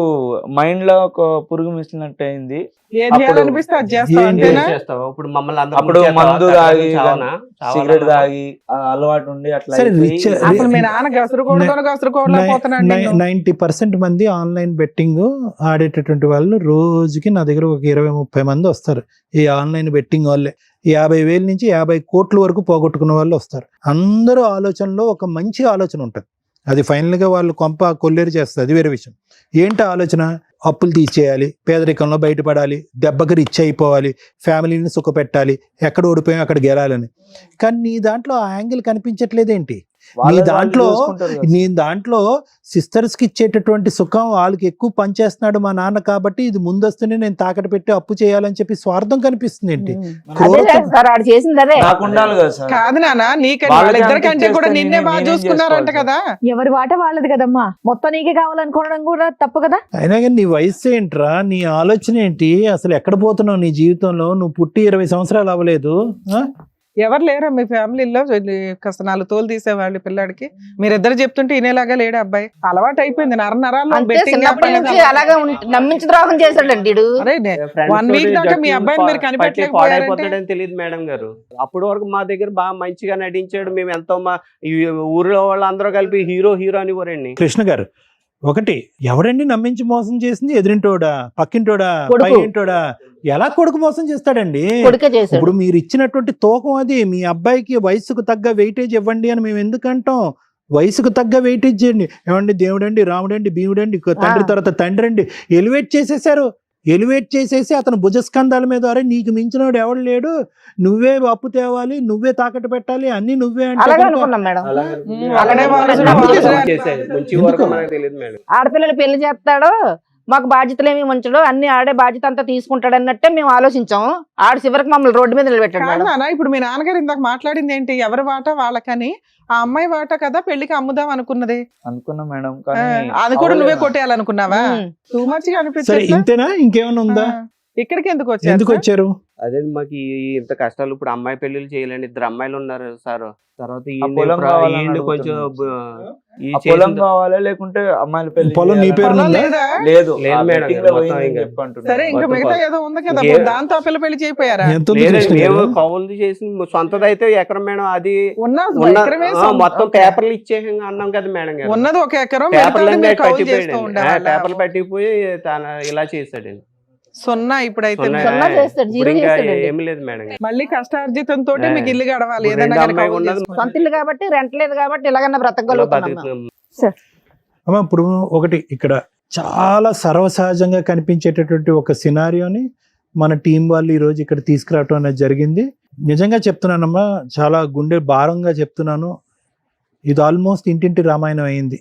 [SPEAKER 4] మైండ్ లో ఒక పురుగు మిసిలినట్టు అయింది.
[SPEAKER 3] ఏం
[SPEAKER 4] అప్పుడు
[SPEAKER 3] చేయాలనిపిస్తే అది చేస్తావు,
[SPEAKER 5] ఏంటి?
[SPEAKER 3] అంతేనా?
[SPEAKER 2] చేస్తావా? ఇప్పుడు మమ్మల్ని అందరూ
[SPEAKER 4] అప్పుడు
[SPEAKER 2] ముంచేస్తావా?
[SPEAKER 4] మందు తాగి
[SPEAKER 2] చావనా?
[SPEAKER 4] సిగరెట్
[SPEAKER 2] చావాలన్నా?
[SPEAKER 4] తాగి ఆ అలవాటు ఉండి అట్లా
[SPEAKER 5] సరే,
[SPEAKER 4] అయిపోయి
[SPEAKER 5] రిచ్-
[SPEAKER 3] అసలు మీ నాన్న గసరుకోవడం పోతున్నాడు నిన్ను.
[SPEAKER 5] 90% మంది ఆన్లైన్ బెట్టింగ్ ఆడేటటువంటి వాళ్ళు రోజుకి నా దగ్గర ఒక 20-30 మంది వస్తారు. ఈ ఆన్లైన్ బెట్టింగ్ వాళ్ళే 50,000 నుంచి 50 కోట్ల వరకు పోగొట్టుకున్న వాళ్ళు వస్తారు. అందరూ ఆలోచనలో ఒక మంచి ఆలోచన ఉంటుంది. అది ఫైనల్ గా వాళ్ళు కొంప కొల్లేరు చేస్తుంది, అది వేరే విషయం. ఏంటి ఆలోచన? అప్పులు తీసేయాలి, పేదరికంలో బయటపడాలి, దెబ్బకి రిచ్ అయిపోవాలి, ఫ్యామిలీని సుఖపెట్టాలి, ఎక్కడ ఓడిపోయాం అక్కడ గెలాలని. కానీ నీ దాంట్లో ఆ యాంగిల్ కనిపించట్లేదేంటి? నీ దాంట్లో సిస్టర్స్ కి ఇచ్చేటటువంటి సుఖం వాళ్ళకి ఎక్కువ పనిచేస్తున్నాడు మా నాన్న, కాబట్టి ఇది ముందస్తునే నేను తాకట్టు పెట్టి అప్పు చేయాలని చెప్పి స్వార్థం కనిపిస్తుంది ఏంటి?
[SPEAKER 6] అదే సార్ ఆడు చేసింది అదే.
[SPEAKER 4] నాకు ఉండాలి కదా సార్.
[SPEAKER 3] కాదు నాన్న, నీకంటే
[SPEAKER 4] వాళ్ళకి
[SPEAKER 3] వాళ్ళిద్దరికంటే కూడా
[SPEAKER 4] అనిపించేస్తే
[SPEAKER 3] నిన్నే బాగా
[SPEAKER 4] నేనేం
[SPEAKER 3] చూసుకున్నారంట
[SPEAKER 4] చేసుకోవాలి
[SPEAKER 3] కదా.
[SPEAKER 1] ఎవరి వాట వాళ్ళది కదమ్మా, మొత్తం నీకే కావాలనుకోవడం కూడా తప్పు కదా.
[SPEAKER 5] అయినా కానీ నీ వయసు ఏంట్రా, నీ ఆలోచన ఏంటి, అసలు ఎక్కడ పోతున్నావు నీ జీవితంలో? నువ్వు పుట్టి 20 సంవత్సరాలు అవ్వలేదు.
[SPEAKER 3] ఎవరు లేరా మీ ఫ్యామిలీలో కాస్త 4 తోలు తీసేవాళ్ళు పిల్లాడికి? మీరిద్దరు చెప్తుంటే ఇనేలాగా లేడు అబ్బాయి. అలవాటు అయిపోయింది నరాల్లో
[SPEAKER 6] అంతే,
[SPEAKER 3] బెట్టింగ్.
[SPEAKER 6] చిన్నప్పటి నుంచి అలాగే నమ్మించి ద్రోహం చేశాడండి ఈడు.
[SPEAKER 3] అరే
[SPEAKER 2] ఫ్రెండ్స్
[SPEAKER 3] 1 వీక్
[SPEAKER 2] తోటి
[SPEAKER 3] దాకా మీ
[SPEAKER 2] జట్లు
[SPEAKER 3] అబ్బాయిని మీరు
[SPEAKER 2] పట్టి
[SPEAKER 3] కనిపెట్టలేకపోయారంటే
[SPEAKER 2] పాడైపోతాడని తెలియదు మేడం గారు. అప్పటి వరకు మా దగ్గర బాగా మంచిగా నటించాడు. మేము ఎంతో మా ఈ ఊర్లో వాళ్ళందరూ కలిపి హీరో అని ఊరండి.
[SPEAKER 5] కృష్ణ గారు, ఒకటి, ఎవరండి నమ్మించి మోసం చేసింది? ఎదురింటోడా, పక్కింటోడా,
[SPEAKER 6] కొడుకు.
[SPEAKER 5] పైంటోడా? ఎలా కొడుకు మోసం చేస్తాడండి?
[SPEAKER 6] కొడుకే చేశాడు.
[SPEAKER 5] ఇప్పుడు మీరు ఇచ్చినటువంటి తూకం అది. మీ అబ్బాయికి వయసుకు తగ్గ వెయిటేజ్ ఇవ్వండి అని మేము ఎందుకంటాం? వయసుకు తగ్గ వెయిటేజ్ చేయండి. ఏమండి, దేవుడండి, రాముడండి, భీముడండి, తండ్రి తర్వాత తండ్రి అండి, ఎలివేట్ చేసేసారు. ఎలివేట్ చేసేసి అతను భుజస్కంధాల మీద, అరే నీకు మించినోడు ఎవడు లేడు, నువ్వే అప్పు తేవాలి, నువ్వే తాకట్టు పెట్టాలి, అన్ని నువ్వే అంటే
[SPEAKER 6] అలాగే
[SPEAKER 5] కనుక
[SPEAKER 6] అనుకున్నాం మేడం.
[SPEAKER 3] అలాగే వాళ్ళు
[SPEAKER 2] మంచి వరకు మనకు తెలియదు మేడం.
[SPEAKER 6] ఆడపిల్లలు పెళ్లి చేస్తాడో మాకు బాధ్యతలు ఏమి ఉంచడో, అన్ని ఆడే బాధ్యత అంతా తీసుకుంటాడు అన్నట్టే మేము ఆలోచించాము. ఆడ చివరికి మమ్మల్ని రోడ్డు మీద నిలబెట్టాడు
[SPEAKER 3] కాదు
[SPEAKER 6] మేడం.
[SPEAKER 3] నాన్న, ఇప్పుడు మీ నాన్నగారు ఇందాక మాట్లాడింది ఏంటి? ఎవరి వాట వాళ్ళకని. ఆ అమ్మాయి వాట కదా పెళ్లికి అమ్ముదాం అనుకున్నది.
[SPEAKER 4] అనుకున్నా మేడం,
[SPEAKER 3] ఆ,
[SPEAKER 4] కానీ
[SPEAKER 3] అది కూడా నువ్వే
[SPEAKER 4] అవ్వలేదు.
[SPEAKER 3] కొట్టేయాలనుకున్నావా? టూ మచ్ గా
[SPEAKER 5] సరే,
[SPEAKER 3] అనిపించింది.
[SPEAKER 5] ఇంతేనా? ఇంకేమైనా ఉందా?
[SPEAKER 3] ఇక్కడికి ఎందుకు
[SPEAKER 5] ఎందుకు
[SPEAKER 3] వచ్చారు?
[SPEAKER 5] వచ్చారు?
[SPEAKER 2] అదే మాకు ఇంత కష్టాలు. ఇప్పుడు అమ్మాయి పెళ్లిళ్ళు చేయాలండి, 2 అమ్మాయిలు ఉన్నారు సార్. తర్వాత
[SPEAKER 4] ఆ పొలం కావాలని
[SPEAKER 2] ఈయన్ని కొంచెం ఈ
[SPEAKER 4] ఆ పొలం
[SPEAKER 2] చేసిన-
[SPEAKER 4] కావాలా లేకుంటే అమ్మాయిల పెళ్లి
[SPEAKER 5] పొలం నీ
[SPEAKER 4] చేయాలా?
[SPEAKER 5] పేరు
[SPEAKER 3] పొలం
[SPEAKER 5] ఉందా?
[SPEAKER 3] లేదా?
[SPEAKER 4] లేదు,
[SPEAKER 2] లేదు
[SPEAKER 4] ఆ
[SPEAKER 2] మేడం,
[SPEAKER 4] betting లో
[SPEAKER 2] మొత్తం
[SPEAKER 4] పోయిందని
[SPEAKER 2] ఇంకా.
[SPEAKER 4] చెప్పి అంటున్నారు.
[SPEAKER 3] సరే, ఇంకా
[SPEAKER 2] మొత్తం
[SPEAKER 3] మిగతా ఏదో ఉంది కదా,
[SPEAKER 2] ఇంకే-
[SPEAKER 3] దాంతో ఆ పిల్ల పెళ్లి చేయిపోయారా?
[SPEAKER 5] ఎంత ఉంది
[SPEAKER 2] లేదండి,
[SPEAKER 5] కృష్ణ
[SPEAKER 2] మేము
[SPEAKER 5] గారు?
[SPEAKER 2] కౌలు చేసి సొంతదైతే ఎకరం మేడం. అది
[SPEAKER 3] ఎకరమే
[SPEAKER 2] మొత్తం పేపర్లు ఇచ్చేసి అన్నాం కదా మేడం గారు.
[SPEAKER 3] ఉన్నది 1 ఎకరం,
[SPEAKER 2] పేపర్లు
[SPEAKER 3] మిగతాది మీరు కౌలు చేస్తూ
[SPEAKER 2] పట్టిపోయాడు,
[SPEAKER 3] ఉండేవాళ్ళా?
[SPEAKER 2] పేపర్లు పట్టిపోయి తన ఇలా చేశాడండి.
[SPEAKER 3] సున్నా ఇప్పుడైతే
[SPEAKER 2] సున్నా.
[SPEAKER 3] మీరు.
[SPEAKER 6] సున్నా చేస్తాడు,
[SPEAKER 2] ఇప్పుడు
[SPEAKER 6] జీరో
[SPEAKER 2] ఇంకా
[SPEAKER 6] చేస్తాడండి.
[SPEAKER 2] ఏమీ లేదు మేడం గారు.
[SPEAKER 3] మళ్ళీ కష్టార్జితంతో మీకు ఇల్లు గడవాలి,
[SPEAKER 2] ఇప్పుడు
[SPEAKER 3] ఏదైనా
[SPEAKER 2] రెండు
[SPEAKER 3] కానీ
[SPEAKER 2] అమ్మాయి
[SPEAKER 3] కౌలు
[SPEAKER 2] ఉన్నది.
[SPEAKER 3] చేసుకోవాలి.
[SPEAKER 6] సొంత ఇల్లు కాబట్టి రెంట్ లేదు కాబట్టి ఇలాగన్నా
[SPEAKER 2] ఇలా
[SPEAKER 6] బ్రతకగలుగుతున్నాం.
[SPEAKER 2] బతుకుతున్నాం.
[SPEAKER 5] అమ్మ ఇప్పుడు ఒకటి ఇక్కడ చాలా సర్వసహజంగా కనిపించేటటువంటి ఒక సినారియోని మన టీం వాళ్ళు ఈరోజు ఇక్కడ తీసుకురావటం అనేది జరిగింది. నిజంగా చెప్తున్నానమ్మా, చాలా గుండె భారంగా చెప్తున్నాను. ఇది ఆల్మోస్ట్ ఇంటింటి రామాయణం అయింది.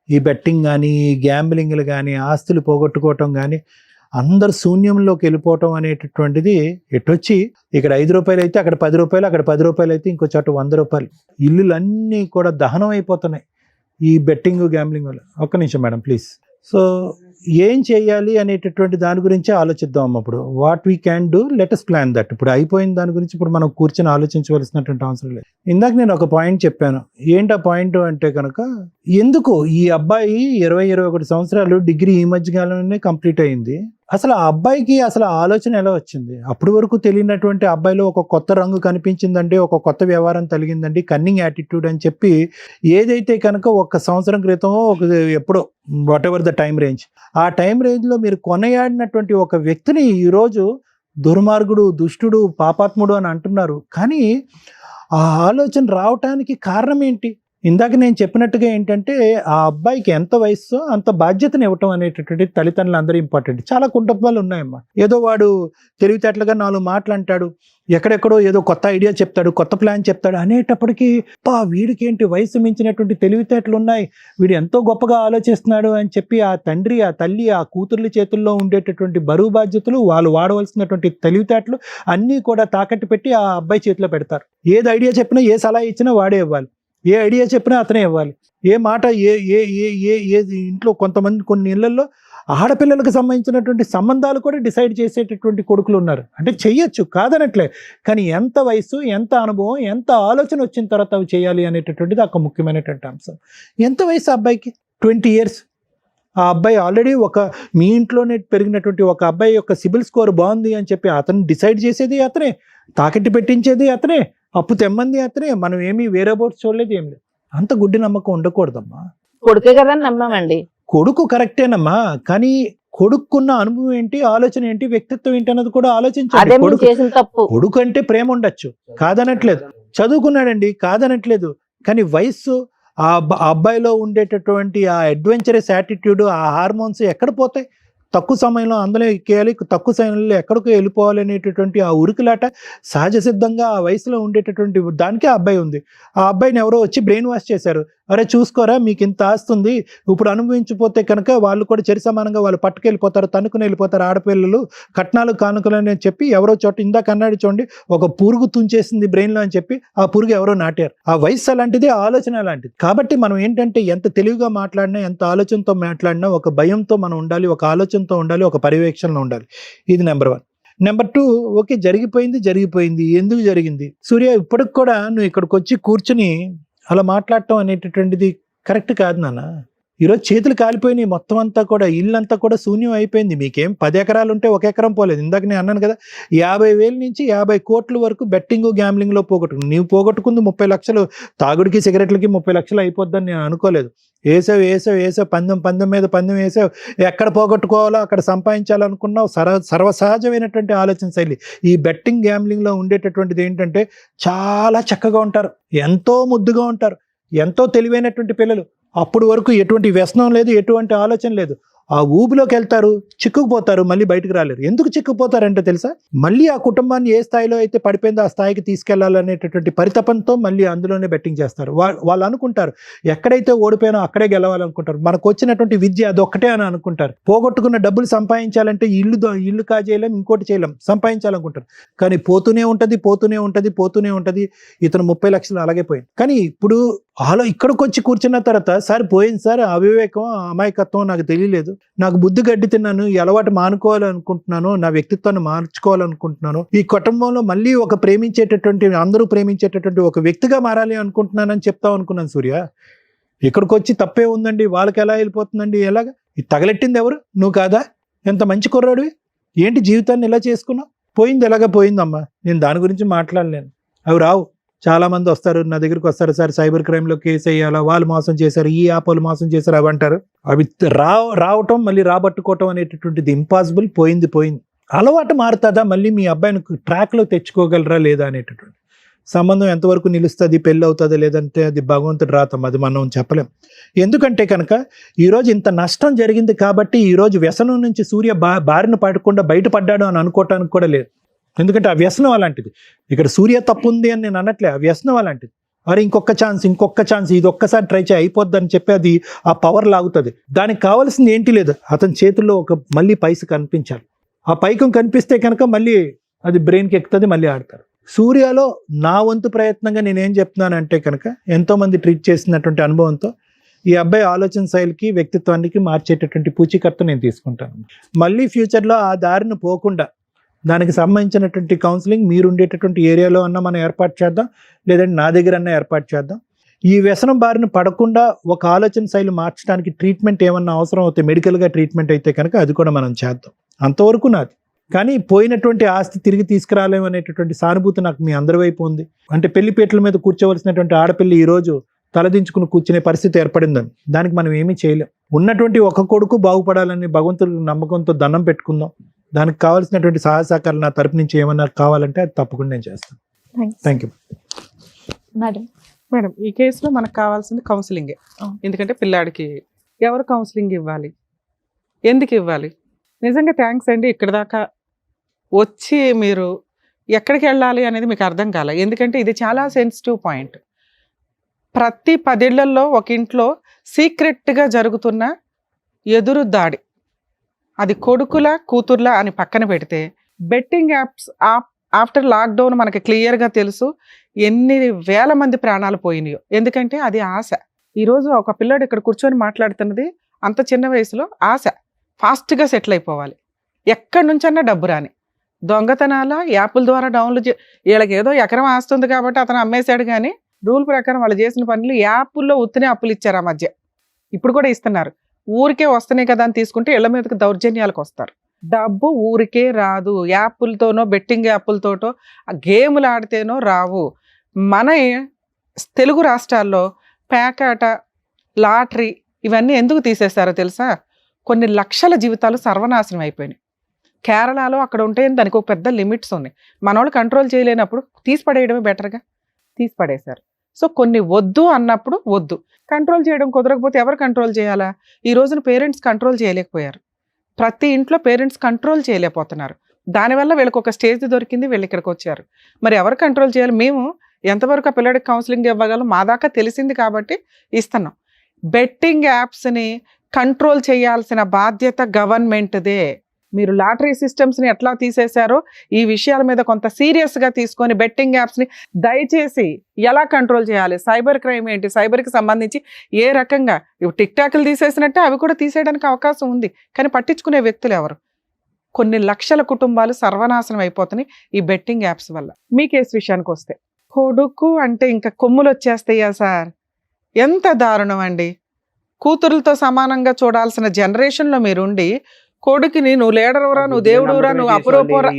[SPEAKER 5] ఈ బెట్టింగ్ కానీ, ఈ గ్యాంబ్లింగ్లు కానీ, ఆస్తులు పోగొట్టుకోవటం కానీ, అందరు శూన్యంలోకి వెళ్ళిపోవటం అనేటటువంటిది ఎటొచ్చి ఇక్కడ 5 రూపాయలు అయితే అక్కడ 10 రూపాయలు, అక్కడ 10 రూపాయలు అయితే ఇంకో చోట 100 రూపాయలు. ఇల్లులన్నీ కూడా దహనం అయిపోతున్నాయి ఈ బెట్టింగ్ గ్యాంబ్లింగ్ వల్ల. ఒక్క నిమిషం మేడం ప్లీజ్. సో ఏం చేయాలి అనేటటువంటి దాని గురించి ఆలోచిద్దాం అమ్మ. ఇప్పుడు what we can do, let us plan that. ఇప్పుడు అయిపోయిన దాని గురించి ఇప్పుడు మనం కూర్చొని ఆలోచించవలసినటువంటి అవసరం లేదు. ఇందాక నేను ఒక పాయింట్ చెప్పాను. ఏంటి ఆ పాయింట్ అంటే కనుక, ఎందుకు ఈ అబ్బాయి 20-21 సంవత్సరాలు డిగ్రీ ఈ మధ్యకాలంలోనే కంప్లీట్ అయింది. అసలు ఆ అబ్బాయికి అసలు ఆలోచన ఎలా వచ్చింది? అప్పటి వరకు తెలియనటువంటి అబ్బాయిలో ఒక కొత్త రంగు కనిపించిందండి, ఒక కొత్త వ్యవహారం కలిగిందండి, కన్నింగ్ యాటిట్యూడ్ అని చెప్పి ఏదైతే కనుక 1 సంవత్సరం క్రితం ఎప్పుడో what ever the time range, ఆ టైం రేంజ్లో మీరు కొనయాడినటువంటి ఒక వ్యక్తిని ఈరోజు దుర్మార్గుడు, దుష్టుడు, పాపాత్ముడు అని అంటున్నారు. కానీ ఆ ఆలోచన రావటానికి కారణం ఏంటి? ఇందాక నేను చెప్పినట్టుగా ఏంటంటే, ఆ అబ్బాయికి ఎంత వయస్సో అంత బాధ్యతను ఇవ్వటం అనేటటువంటి తల్లిదండ్రులు అందరూ ఇంపార్టెంట్. చాలా కుటుంబాలు ఉన్నాయమ్మా. ఏదో వాడు తెలివితేటలుగా 4 మాటలు అంటాడు, ఎక్కడెక్కడో ఏదో కొత్త ఐడియా చెప్తాడు, కొత్త ప్లాన్ చెప్తాడు అనేటప్పటికీ వీడికి ఏంటి వయసు మించినటువంటి తెలివితేటలు ఉన్నాయి, వీడు ఎంతో గొప్పగా ఆలోచిస్తున్నాడు అని చెప్పి ఆ తండ్రి, ఆ తల్లి, ఆ కూతుర్ల చేతుల్లో ఉండేటటువంటి బరువు బాధ్యతలు, వాళ్ళు వాడవలసినటువంటి తెలివితేటలు అన్నీ కూడా తాకట్టు పెట్టి ఆ అబ్బాయి చేతిలో పెడతారు. ఏది ఐడియా చెప్పినా, ఏ సలహా ఇచ్చినా వాడే ఇవ్వాలి, ఏ ఐడియా చెప్పినా అతనే ఇవ్వాలి, ఏ మాట ఏ ఇంట్లో కొంతమంది కొన్ని ఇళ్లలో ఆడపిల్లలకు సంబంధించినటువంటి సంబంధాలు కూడా డిసైడ్ చేసేటటువంటి కొడుకులు ఉన్నారు. అంటే చెయ్యొచ్చు, కాదనట్లే, కానీ ఎంత వయసు, ఎంత అనుభవం, ఎంత ఆలోచన వచ్చిన తర్వాత అవి చేయాలి అనేటటువంటిది ఒక ముఖ్యమైనటువంటి అంశం. ఎంత వయసు అబ్బాయికి? 20 years. ఆ అబ్బాయి ఆల్రెడీ మీ ఇంట్లోనే పెరిగినటువంటి ఒక అబ్బాయి యొక్క సిబిల్ స్కోర్ బాగుంది అని చెప్పి అతను డిసైడ్ చేసేది అతనే, తాకట్టు పెట్టించేది అతనే, అప్పు తెమ్మంది అతనే. మనం ఏమీ వేరే బోర్డ్స్ చూడలేదు, ఏం లేదు. అంత గుడ్డి నమ్మకం ఉండకూడదమ్మా.
[SPEAKER 6] కొడుకే కదా అని నమ్మామండి.
[SPEAKER 5] కొడుకు కరెక్టేనమ్మా, కానీ కొడుకున్న అనుభవం ఏంటి, ఆలోచన ఏంటి, వ్యక్తిత్వం ఏంటి అన్నది కూడా
[SPEAKER 6] అదే
[SPEAKER 5] ఆలోచించాలి.
[SPEAKER 6] మేము
[SPEAKER 5] కొడుకు
[SPEAKER 6] చేసిన తప్పు.
[SPEAKER 5] కొడుకు అంటే ప్రేమ ఉండొచ్చు, కాదనట్లేదు, చదువుకున్నాడండి, కాదనట్లేదు. కానీ వయస్సు, ఆ అబ్బాయిలో ఉండేటటువంటి ఆ అడ్వెంచరస్ యాటిట్యూడ్, ఆ హార్మోన్స్ ఎక్కడ పోతాయి? తక్కువ సమయంలో అందులో ఎక్కేయాలి, తక్కువ సమయంలో ఎక్కడికో వెళ్ళిపోవాలి అనేటటువంటి ఆ ఉరుకులాట సహజ సిద్ధంగా ఆ వయసులో ఉండేటటువంటి దానికే ఆ అబ్బాయి ఉంది. ఆ అబ్బాయిని ఎవరో వచ్చి బ్రెయిన్ వాష్ చేశారు. అరే చూసుకోరా, మీకు ఇంత ఆస్తుంది, ఇప్పుడు అనుభవించిపోతే కనుక వాళ్ళు కూడా చెరి సమానంగా వాళ్ళు పట్టుకెళ్ళిపోతారు, తనుకుని వెళ్ళిపోతారు ఆడపిల్లలు, కట్నాలు కానుకలు అని చెప్పి ఎవరో చోట ఇందాక అన్నాడు చూడండి, ఒక పురుగు తుంచేసింది బ్రెయిన్లో అని చెప్పి ఆ పురుగు ఎవరో నాటారు. ఆ వయసు అలాంటిది, ఆలోచన అలాంటిది. కాబట్టి మనం ఏంటంటే ఎంత తెలివిగా మాట్లాడినా, ఎంత ఆలోచనతో మాట్లాడినా ఒక భయంతో మనం ఉండాలి, ఒక ఆలోచనతో ఉండాలి, ఒక పర్యవేక్షణలో ఉండాలి. ఇది నెంబర్ 1. నెంబర్ 2, ఓకే జరిగిపోయింది, ఎందుకు జరిగింది? సూర్య, ఇప్పటికి కూడా నువ్వు ఇక్కడికి వచ్చి కూర్చుని అలా మాట్లాడటం అనేటటువంటిది కరెక్ట్ కాదు నాన్న. ఈరోజు చేతులు కాలిపోయినాయి, మొత్తం అంతా కూడా ఇల్లంతా కూడా శూన్యం అయిపోయింది. మీకేం 10 ఎకరాలు ఉంటే 1 ఎకరం పోలేదు. ఇందాక నేను అన్నాను కదా, 50,000 నుంచి 50 కోట్ల వరకు బెట్టింగ్ గ్యాంబ్లింగ్లో పోగొట్టుకుని, నీవు పోగొట్టుకుంది 30 లక్షలు, తాగుడికి సిగరెట్లకి 30 లక్షలు అయిపోద్దని నేను అనుకోలేదు. వేసావు పందెం మీద పందెం వేసావు, ఎక్కడ పోగొట్టుకోవాలో అక్కడ సంపాదించాలనుకున్నావు. సర్వసహజమైనటువంటి ఆలోచన శైలి. ఈ బెట్టింగ్ గ్యాంబ్లింగ్లో ఉండేటటువంటిది ఏంటంటే, చాలా చక్కగా ఉంటారు, ఎంతో ముద్దుగా ఉంటారు, ఎంతో తెలివైనటువంటి పిల్లలు. అప్పుడు వరకు ఎటువంటి వ్యసనం లేదు, ఎటువంటి ఆలోచన లేదు. ఆ ఊబిలోకి వెళ్తారు, చిక్కుకుపోతారు, మళ్ళీ బయటకు రాలేరు. ఎందుకు చిక్కుపోతారంటే తెలుసా? మళ్ళీ ఆ కుటుంబాన్ని ఏ స్థాయిలో అయితే పడిపోయిందో ఆ స్థాయికి తీసుకెళ్లాలనేటటువంటి పరితపంతో మళ్ళీ అందులోనే బెట్టింగ్ చేస్తారు. వాళ్ళు అనుకుంటారు ఎక్కడైతే ఓడిపోయినా అక్కడే గెలవాలనుకుంటారు. మనకు వచ్చినటువంటి విద్య అదొక్కటే అని అనుకుంటారు. పోగొట్టుకున్న డబ్బులు సంపాదించాలంటే ఇల్లు కాజేయలేం, ఇంకోటి చేయలేం, సంపాదించాలనుకుంటారు. కానీ పోతూనే ఉంటది. ఇతను 30 లక్షలు అలాగే పోయింది. కానీ ఇప్పుడు ఇక్కడికి వచ్చి కూర్చున్న తర్వాత, సార్ పోయింది సార్, అవివేకం, అమాయకత్వం, నాకు తెలియలేదు, నాకు బుద్ధి గడ్డి తిన్నాను, ఈ అలవాటు మానుకోవాలనుకుంటున్నాను, నా వ్యక్తిత్వాన్ని మార్చుకోవాలనుకుంటున్నాను, ఈ కుటుంబంలో మళ్ళీ అందరూ ప్రేమించేటటువంటి ఒక వ్యక్తిగా మారాలి అనుకుంటున్నానని చెప్తాం అనుకున్నాను. సూర్య, ఇక్కడికి వచ్చి తప్పే ఉందండి, వాళ్ళకి ఎలా వెళ్ళిపోతుందండి, ఎలాగా? ఇది తగలెట్టింది ఎవరు? నువ్వు కాదా? ఎంత మంచి కుర్రాడివి, ఏంటి జీవితాన్ని ఇలా చేసుకున్నావు? పోయింది ఎలాగా పోయిందమ్మా. నేను దాని గురించి మాట్లాడలేను. అవి రావు. చాలా మంది వస్తారు నా దగ్గరికి వస్తారు, సార్ సైబర్ క్రైమ్లో కేసు వేయాలా, వాళ్ళు మోసం చేశారు, ఈ యాప్ వాళ్ళు మోసం చేశారు, అవి అంటారు. అవి రావటం మళ్ళీ రాబట్టుకోవటం అనేటటువంటిది ఇంపాసిబుల్. పోయింది. అలవాటు మారుతుందా, మళ్ళీ మీ అబ్బాయిని ట్రాక్లో తెచ్చుకోగలరా లేదా అనేటటువంటి సంబంధం ఎంతవరకు నిలుస్తుంది, పెళ్ళి అవుతుందా లేదంటే అది భగవంతుడు రాతం, అది మనం చెప్పలేం. ఎందుకంటే కనుక ఈరోజు ఇంత నష్టం జరిగింది కాబట్టి ఈరోజు వ్యసనం నుంచి సూర్య బారిన పడకుండా బయటపడ్డాడు అని అనుకోవటానికి కూడా లేదు. ఎందుకంటే ఆ వ్యసనం అలాంటిది. ఇక్కడ సూర్య తప్పు ఉంది అని నేను అనట్లే, ఆ వ్యసనం అలాంటిది. మరి ఇంకొక ఛాన్స్ ఇది ఒక్కసారి ట్రై చేయి అయిపోద్ది అని చెప్పి అది ఆ పవర్ లాగుతుంది. దానికి కావాల్సింది ఏంటి లేదు, అతని చేతుల్లో మళ్ళీ పైస కనిపించాలి. ఆ పైకం కనిపిస్తే కనుక మళ్ళీ అది బ్రెయిన్కి ఎక్కుతుంది, మళ్ళీ ఆడతారు. సూర్యలో నా వంతు ప్రయత్నంగా నేనేం చెప్తున్నానంటే కనుక ఎంతోమంది ట్రీట్ చేసినటువంటి అనుభవంతో ఈ అబ్బాయి ఆలోచన శైలికి వ్యక్తిత్వానికి మార్చేటటువంటి పూచీకర్త నేను తీసుకుంటాను. మళ్ళీ ఫ్యూచర్లో ఆ దారిని పోకుండా దానికి సంబంధించినటువంటి కౌన్సిలింగ్ మీరు ఉండేటటువంటి ఏరియాలో అన్నా మనం ఏర్పాటు చేద్దాం, లేదంటే నా దగ్గర అన్నా ఏర్పాటు చేద్దాం. ఈ వ్యసనం బారిన పడకుండా ఒక ఆలోచన శైలి మార్చడానికి ట్రీట్మెంట్ ఏమన్నా అవసరం అవుతే, మెడికల్గా ట్రీట్మెంట్ అయితే కనుక అది కూడా మనం చేద్దాం. అంతవరకు నాది. కానీ పోయినటువంటి ఆస్తి తిరిగి తీసుకురాలేము అనేటటువంటి సానుభూతి నాకు మీ అందరి వైపు ఉంది. అంటే పెళ్లిపేటల మీద కూర్చోవలసినటువంటి ఆడపిల్లి ఈరోజు తలదించుకుని కూర్చునే పరిస్థితి ఏర్పడిందని, దానికి మనం ఏమీ చేయలేం. ఉన్నటువంటి ఒక కొడుకు బాగుపడాలని భగవంతుడి నమ్మకంతో దండం పెట్టుకుందాం. దానికి కావాల్సినటువంటి సహాయ సహకారాలు నా తరపు నుంచి ఏమన్నా కావాలంటే అది తప్పకుండా నేను చేస్తాను. Thank you
[SPEAKER 3] madam. ఈ కేసులో మనకు కావాల్సింది కౌన్సిలింగే. ఎందుకంటే పిల్లాడికి ఎవరు కౌన్సిలింగ్ ఇవ్వాలి, ఎందుకు ఇవ్వాలి? నిజంగా థ్యాంక్స్ అండి. ఇక్కడ దాకా వచ్చి మీరు ఎక్కడికి వెళ్ళాలి అనేది మీకు అర్థం కాలే. ఎందుకంటే ఇది చాలా సెన్సిటివ్ పాయింట్. ప్రతి 10 ఏళ్లలో ఒక ఇంట్లో సీక్రెట్గా జరుగుతున్న ఎదురు దాడి, అది కొడుకుల కూతుర్ల అని పక్కన పెడితే, బెట్టింగ్ యాప్స్ ఆఫ్టర్ లాక్డౌన్ మనకి క్లియర్గా తెలుసు ఎన్ని వేల మంది ప్రాణాలు పోయినాయో. ఎందుకంటే అది ఆశ. ఈరోజు ఒక పిల్లాడు ఇక్కడ కూర్చొని మాట్లాడుతున్నది అంత చిన్న వయసులో ఆశ, ఫాస్ట్గా సెటిల్ అయిపోవాలి, ఎక్కడి నుంచన్నా డబ్బు రాని. దొంగతనాల యాప్ల ద్వారా డౌన్లోడ్ వీళ్ళకి ఏదో ఎకరం ఆస్తుంది కాబట్టి అతను అమ్మేశాడు, కానీ రూల్ ప్రకారం వాళ్ళు చేసిన పనులు యాప్ల్లో ఉత్తినే అప్పులు ఇచ్చారు. ఆ మధ్య ఇప్పుడు కూడా ఇస్తున్నారు. ఊరికే వస్తున్నాయి కదా అని తీసుకుంటే ఇళ్ల మీదకి దౌర్జన్యాలకు వస్తారు. డబ్బు ఊరికే రాదు, యాప్లతోనో బెట్టింగ్ యాప్లతోటో గేములు ఆడితేనో రావు. మన తెలుగు రాష్ట్రాల్లో పేకాట, లాటరీ ఇవన్నీ ఎందుకు తీసేశారో తెలుసా? కొన్ని లక్షల జీవితాలు సర్వనాశనం అయిపోయినాయి. కేరళలో అక్కడ ఉంటే దానికి ఒక పెద్ద లిమిట్స్ ఉన్నాయి. మనోళ్ళు కంట్రోల్ చేయలేనప్పుడు తీసిపడేయడమే బెటర్గా, తీసిపడేశారు. సో కొన్ని వద్దు అన్నప్పుడు వద్దు. కంట్రోల్ చేయడం కుదరకపోతే ఎవరు కంట్రోల్ చేయాలా? ఈ రోజున పేరెంట్స్ కంట్రోల్ చేయలేకపోయారు. ప్రతి ఇంట్లో పేరెంట్స్ కంట్రోల్ చేయలేకపోతున్నారు. దానివల్ల వీళ్ళకి ఒక స్టేజ్ దొరికింది, వీళ్ళు ఇక్కడికి వచ్చారు. మరి ఎవరు కంట్రోల్ చేయాలి? మేము ఎంతవరకు ఆ పిల్లడికి కౌన్సిలింగ్ ఇవ్వగలం మా దాకా తెలిసింది కాబట్టి ఇస్తున్నాం. బెట్టింగ్ యాప్స్ని కంట్రోల్ చేయాల్సిన బాధ్యత గవర్నమెంట్దే. మీరు లాటరీ సిస్టమ్స్ని ఎట్లా తీసేశారో ఈ విషయాల మీద కొంత సీరియస్గా తీసుకొని బెట్టింగ్ యాప్స్ని దయచేసి ఎలా కంట్రోల్ చేయాలి, సైబర్ క్రైమ్ ఏంటి, సైబర్కి సంబంధించి ఏ రకంగా టిక్ టాక్లు తీసేసినట్టే అవి కూడా తీసేయడానికి అవకాశం ఉంది. కానీ పట్టించుకునే వ్యక్తులు ఎవరు? కొన్ని లక్షల కుటుంబాలు సర్వనాశనం అయిపోతున్నాయి ఈ బెట్టింగ్ యాప్స్ వల్ల. మీ కేసు విషయానికి వస్తే, కొడుకు అంటే ఇంకా కొమ్ములు వచ్చేస్తాయా సార్? ఎంత దారుణం అండి. కూతురులతో సమానంగా చూడాల్సిన జనరేషన్లో మీరుండి కొడుకుని నువ్వు లీడరురా, నువ్వు దేవుడురా, నువ్వు అపురూపరా.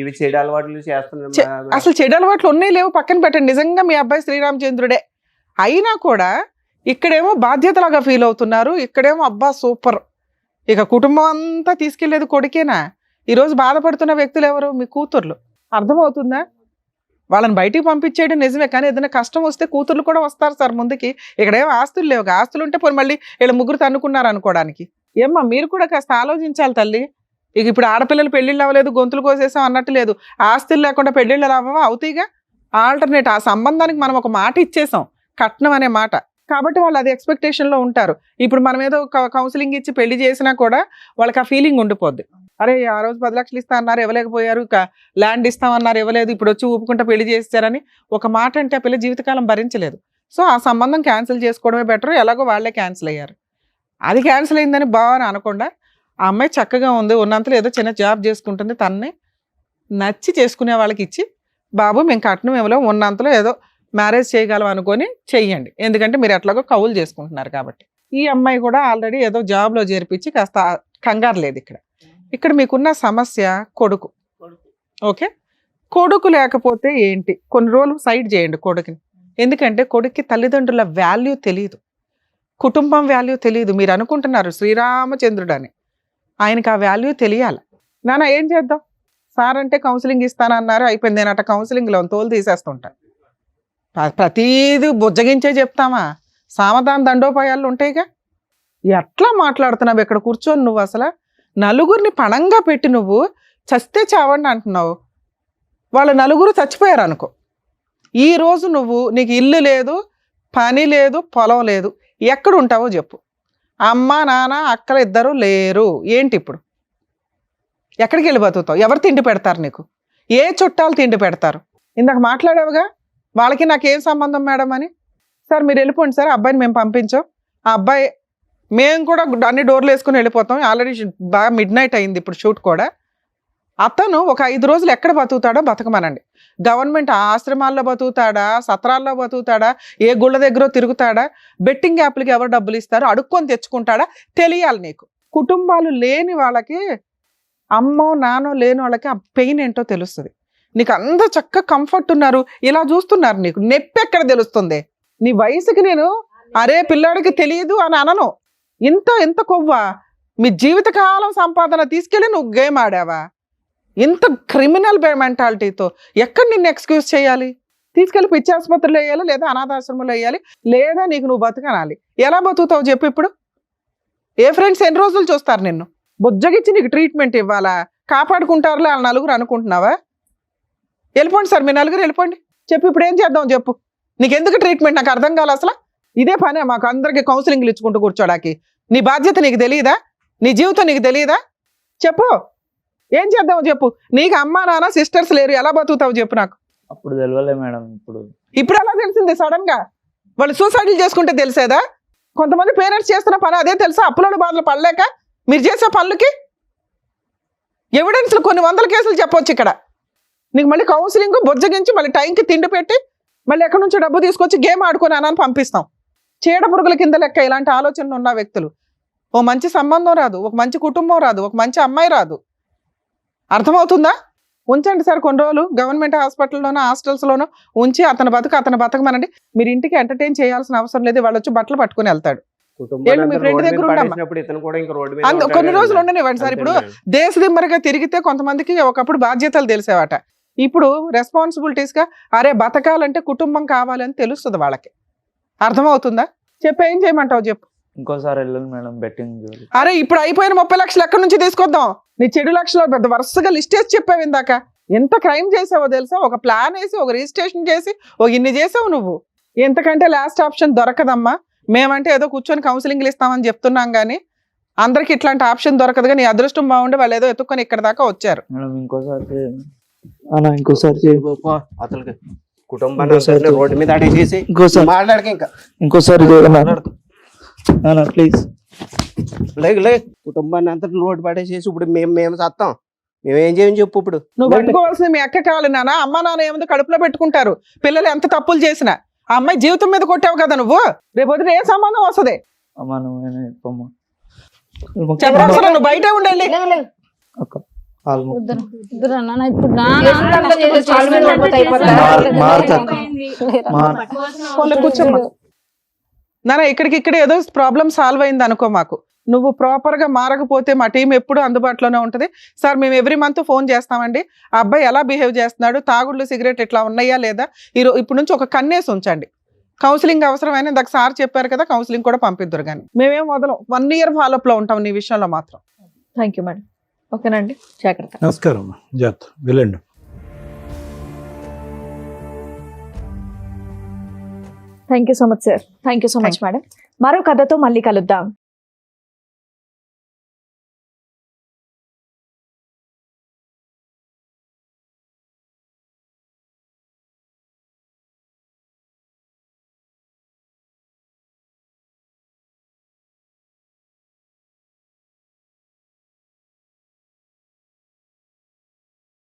[SPEAKER 3] అసలు చెడు అలవాట్లు ఉన్నాయి లేవు పక్కన పెట్టండి. నిజంగా మీ అబ్బాయి శ్రీరామచంద్రుడే అయినా కూడా ఇక్కడేమో బాధ్యతలాగా ఫీల్ అవుతున్నారు, ఇక్కడేమో అబ్బా సూపర్. ఇక కుటుంబం అంతా తీసుకెళ్లేది కొడుకేనా? ఈరోజు బాధపడుతున్న వ్యక్తులు ఎవరు? మీ కూతుర్లు. అర్థమవుతుందా? వాళ్ళని బయటికి పంపించేయడం నిజమే, కానీ ఏదైనా కష్టం వస్తే కూతుర్లు కూడా వస్తారు సార్ ముందుకి. ఇక్కడేమో ఆస్తులు లేవు, ఆస్తులు ఉంటే పోయి మళ్ళీ వీళ్ళ ముగ్గురు తన్నుకున్నారు అనుకోవడానికి. ఏమ్మా మీరు కూడా కాస్త ఆలోచించాలి తల్లి. ఇక ఇప్పుడు ఆడపిల్లలు పెళ్ళిళ్ళు అవ్వలేదు, గొంతులు కోసేసాం అన్నట్టు లేదు. ఆస్తులు లేకుండా పెళ్ళిళ్ళు అవ్వవా? అవుతాయిగా. ఆల్టర్నేట్ ఆ సంబంధానికి మనం ఒక మాట ఇచ్చేసాం, కట్నం అనే మాట. కాబట్టి వాళ్ళు అది ఎక్స్పెక్టేషన్లో ఉంటారు. ఇప్పుడు మనం ఏదో కౌన్సిలింగ్ ఇచ్చి పెళ్లి చేసినా కూడా వాళ్ళకి ఆ ఫీలింగ్ ఉండిపోద్ది. అరే ఆ రోజు 10 లక్షలు ఇస్తా అన్నారు ఇవ్వలేకపోయారు, ల్యాండ్ ఇస్తామన్నారు ఇవ్వలేదు, ఇప్పుడు వచ్చి ఊపుకుంటా పెళ్లి చేస్తారని ఒక మాట అంటే ఆ పిల్ల జీవితకాలం భరించలేదు. సో ఆ సంబంధం క్యాన్సిల్ చేసుకోవడమే బెటర్. ఎలాగో వాళ్ళే క్యాన్సిల్ అయ్యారు. అది క్యాన్సిల్ అయిందని బాగా అనకుండా ఆ అమ్మాయి చక్కగా ఉంది, ఉన్నంతలో ఏదో చిన్న జాబ్ చేసుకుంటుంది, తనని నచ్చి చేసుకునే వాళ్ళకి ఇచ్చి బాబు మేము కట్నం ఇవ్వలేము, ఉన్నంతలో ఏదో మ్యారేజ్ చేయగలం అనుకొని చెయ్యండి. ఎందుకంటే మీరు ఎట్లాగో కౌలు చేసుకుంటున్నారు కాబట్టి. ఈ అమ్మాయి కూడా ఆల్రెడీ ఏదో జాబ్లో చేర్పించి కాస్త కంగారు లేదు. ఇక్కడ మీకున్న సమస్య కొడుకు. ఓకే, కొడుకు లేకపోతే ఏంటి? కొన్ని రోజులు సైడ్ చేయండి కొడుకుని. ఎందుకంటే కొడుక్కి తల్లిదండ్రుల వాల్యూ తెలియదు, కుటుంబం వాల్యూ తెలియదు. మీరు అనుకుంటున్నారు శ్రీరామచంద్రుడు అని, ఆయనకి ఆ వాల్యూ తెలియాలి. నాన్న ఏం చేద్దాం? సార్ అంటే కౌన్సిలింగ్ ఇస్తానన్నారు, అయిపోయింది. నేను అట్ట కౌన్సిలింగ్లో తోలు తీసేస్తుంటా. ప్రతీది బుజ్జగించే చెప్తామా? సామధాన దండోపాయాలు ఉంటాయిగా. ఎట్లా మాట్లాడుతున్నావు ఇక్కడ కూర్చొని? నువ్వు అసలు నలుగురిని పణంగా పెట్టి నువ్వు చస్తే చావండి అంటున్నావు. వాళ్ళ నలుగురు చచ్చిపోయారు అనుకో. ఈ రోజు నువ్వు, నీకు ఇల్లు లేదు, పని లేదు, పొలం లేదు, ఎక్కడ ఉంటావో చెప్పు. అమ్మ నాన్న అక్కలు ఇద్దరు లేరు, ఏంటి ఇప్పుడు? ఎక్కడికి వెళ్ళి బతుకుతావు? ఎవరు తిండి పెడతారు నీకు? ఏ చుట్టాలు తిండి పెడతారు? ఇందాక మాట్లాడావుగా, వాళ్ళకి నాకేం సంబంధం మేడం అని. సార్ మీరు వెళ్ళిపోండి సార్, అబ్బాయిని మేము పంపించాం. ఆ అబ్బాయి, మేము కూడా అన్ని డోర్లు వేసుకుని వెళ్ళిపోతాం. ఆల్రెడీ బాగా మిడ్ నైట్ అయింది ఇప్పుడు షూట్ కూడా. అతను ఒక 5 రోజులు ఎక్కడ బతుకుతాడో బతకమనండి. గవర్నమెంట్ ఆశ్రమాల్లో బతుకుతాడా, సత్రాల్లో బతుకుతాడా, ఏ గుళ్ళ దగ్గర తిరుగుతాడా, బెట్టింగ్ యాప్లకి ఎవరు డబ్బులు ఇస్తారో అడుక్కొని తెచ్చుకుంటాడా తెలియాలి నీకు. కుటుంబాలు లేని వాళ్ళకి, అమ్మో నానో లేని వాళ్ళకి ఆ పెయిన్ ఏంటో తెలుస్తుంది. నీకు అంత చక్కగా కంఫర్ట్ ఉన్నారు, ఇలా చూస్తున్నారు, నీకు నొప్పి ఎక్కడ తెలుస్తుంది? నీ వయసుకి నేను అరే పిల్లాడికి తెలియదు అని అనను. ఇంత కొవ్వా? మీ జీవితకాలం సంపాదన తీసుకెళ్ళి నువ్వు గేమ్ ఆడావా? ఇంత క్రిమినల్ మెంటాలిటీతో ఎక్కడ నిన్ను ఎక్స్క్యూజ్ చేయాలి? తీసుకెళ్ళి పిచ్చి ఆసుపత్రిలో వేయాలి, లేదా అనాథాశ్రమంలో వేయాలి, లేదా నీకు నువ్వు బతకనాలి. ఎలా బతుకుతావు చెప్పు ఇప్పుడు? ఏ ఫ్రెండ్స్ ఎన్ని రోజులు చూస్తారు నిన్ను? బుజ్జగిచ్చి నీకు ట్రీట్మెంట్ ఇవ్వాలా? కాపాడుకుంటారులే వాళ్ళ నలుగురు అనుకుంటున్నావా? వెళ్ళిపోండి సార్, మీ నలుగురు వెళ్ళిపోండి. చెప్పు ఇప్పుడు ఏం చేద్దాం చెప్పు. నీకు ఎందుకు ట్రీట్మెంట్ నాకు అర్థం కావాలి అసలు. ఇదే పనే మాకు అందరికి కౌన్సిలింగ్లు ఇచ్చుకుంటూ కూర్చోడానికి. నీ బాధ్యత నీకు తెలియదా? నీ జీవితం నీకు తెలియదా? చెప్పు ఏం చేద్దాం చెప్పు. నీకు అమ్మా నాన్న సిస్టర్స్ లేరు, ఎలా బతుకుతావు చెప్పు నాకు.
[SPEAKER 4] అప్పుడు తెలియలే మేడం.
[SPEAKER 3] ఇప్పుడు ఎలా తెలిసింది సడన్ గా? వాళ్ళు సూసైడ్లు చేసుకుంటే తెలిసేదా? కొంతమంది పేరెంట్స్ చేస్తున్న పని అదే తెలుసా? అప్పులోని బాధలు పడలేక మీరు చేసే పనులకి ఎవిడెన్స్లు కొన్ని 100 కేసులు చెప్పొచ్చు ఇక్కడ. నీకు మళ్ళీ కౌన్సిలింగ్ బొజ్జగించి మళ్ళీ టైంకి తిండి పెట్టి మళ్ళీ ఎక్కడి నుంచో డబ్బు తీసుకొచ్చి గేమ్ ఆడుకొని అని పంపిస్తాం. చీడ పురుగుల కింద లెక్క ఇలాంటి ఆలోచనలు ఉన్న వ్యక్తులు. ఓ మంచి సంబంధం రాదు, ఒక మంచి కుటుంబం రాదు, ఒక మంచి అమ్మాయి రాదు. అర్థమవుతుందా? ఉంచండి సార్ కొన్ని రోజులు గవర్నమెంట్ హాస్పిటల్లోనో హాస్టల్స్లోనో ఉంచి అతను బతకమనండి. మీరు ఇంటికి ఎంటర్టైన్ చేయాల్సిన అవసరం లేదు. వాళ్ళు వచ్చి బట్టలు పట్టుకుని వెళ్తాడు. మీ ఫ్రెండ్ దగ్గర ఉండమ్మా, కొన్ని రోజులు ఉండనివ్వండి సార్. ఇప్పుడు దేశదిమ్మరిగా తిరిగితే కొంతమందికి ఒకప్పుడు బాధ్యతలు తెలిసేవాట. ఇప్పుడు రెస్పాన్సిబిలిటీస్ గా అరే బతకాలంటే కుటుంబం కావాలని తెలుస్తుంది వాళ్ళకి. అర్థమవుతుందా? చెప్పు ఏం చేయమంటావు చెప్పు.
[SPEAKER 4] ఇంకోసారి వెళ్ళాలి మేడం బెట్టింగ్.
[SPEAKER 3] అరే ఇప్పుడు అయిపోయిన 30 లక్షలు ఎక్కడి నుంచి తీసుకొద్దాం? నీ చెడు లక్షలు పెద్ద వరుసగా లిస్ట్ వేసి చెప్పావు ఇందాక. ఎంత క్రైమ్ చేసావో తెలుసా? ఒక ప్లాన్ వేసి, ఒక రిజిస్ట్రేషన్ చేసి, ఇన్ని చేసావు నువ్వు. ఎంతకంటే లాస్ట్ ఆప్షన్ దొరకదమ్మా. మేమంటే ఏదో కూర్చొని కౌన్సిలింగ్లు ఇస్తామని చెప్తున్నాం కానీ అందరికి ఇట్లాంటి ఆప్షన్ దొరకదుగా. నీ అదృష్టం బాగుండి వాళ్ళు ఏదో ఎత్తుక్కొని ఇక్కడ దాకా వచ్చారు.
[SPEAKER 4] మేడం ఇంకోసారి
[SPEAKER 2] అసలు కుటుంబాన్ని రోడ్డు మీద అడేసేసి మాట్లాడక
[SPEAKER 4] ఇంకోసారి ప్లీజ్
[SPEAKER 2] లే కుటుంబాన్ని అంతా రోడ్డు పడేసేసి ఇప్పుడు మేము సత్తాం. మేమేం చేయని చెప్పు. ఇప్పుడు
[SPEAKER 3] నువ్వు పట్టుకోవాల్సిన మీ అక్క కావాలి నాన్న. అమ్మ నాన్న ఏముంది కడుపులో పెట్టుకుంటారు. పిల్లలు ఎంత తప్పులు చేసినా ఆ అమ్మాయి జీవితం మీద కొట్టావు కదా నువ్వు. రేపు వదిన ఏ సంబంధం వస్తుంది? చెప్పాల్సిన నువ్వు బయట ఉండాలి. కూర్చోమ్మా నాన్న. ఇక్కడికిక్కడ ఏదో ప్రాబ్లం సాల్వ్ అయింది అనుకో. మాకు నువ్వు ప్రాపర్ గా మారకపోతే మా టీం ఎప్పుడు అందుబాటులోనే ఉంటుంది సార్. మేము ఎవ్రీ మంత్ ఫోన్ చేస్తామండి. ఆ అబ్బాయి ఎలా బిహేవ్ చేస్తున్నాడు, తాగుళ్ళు సిగరెట్ ఇట్లా ఉన్నాయా లేదా, ఇప్పుడు నుంచి ఒక కన్నేసి ఉంచండి. కౌన్సిలింగ్ అవసరమైన ఇందాక సార్ చెప్పారు కదా, కౌన్సిలింగ్ కూడా పంపిద్దరు. కానీ మేమేం వదలం. 1 year ఫాలోఅప్ లో ఉంటాం నీ విషయంలో మాత్రం.
[SPEAKER 1] Thank you madam. ఓకేనండి, జాగ్రత్త.
[SPEAKER 5] నమస్కారం. జాగ్రత్త, వెళ్ళండి.
[SPEAKER 1] Thank you so much sir. Thank you so much madam. మరో కథతో మళ్ళీ కలుద్దాం.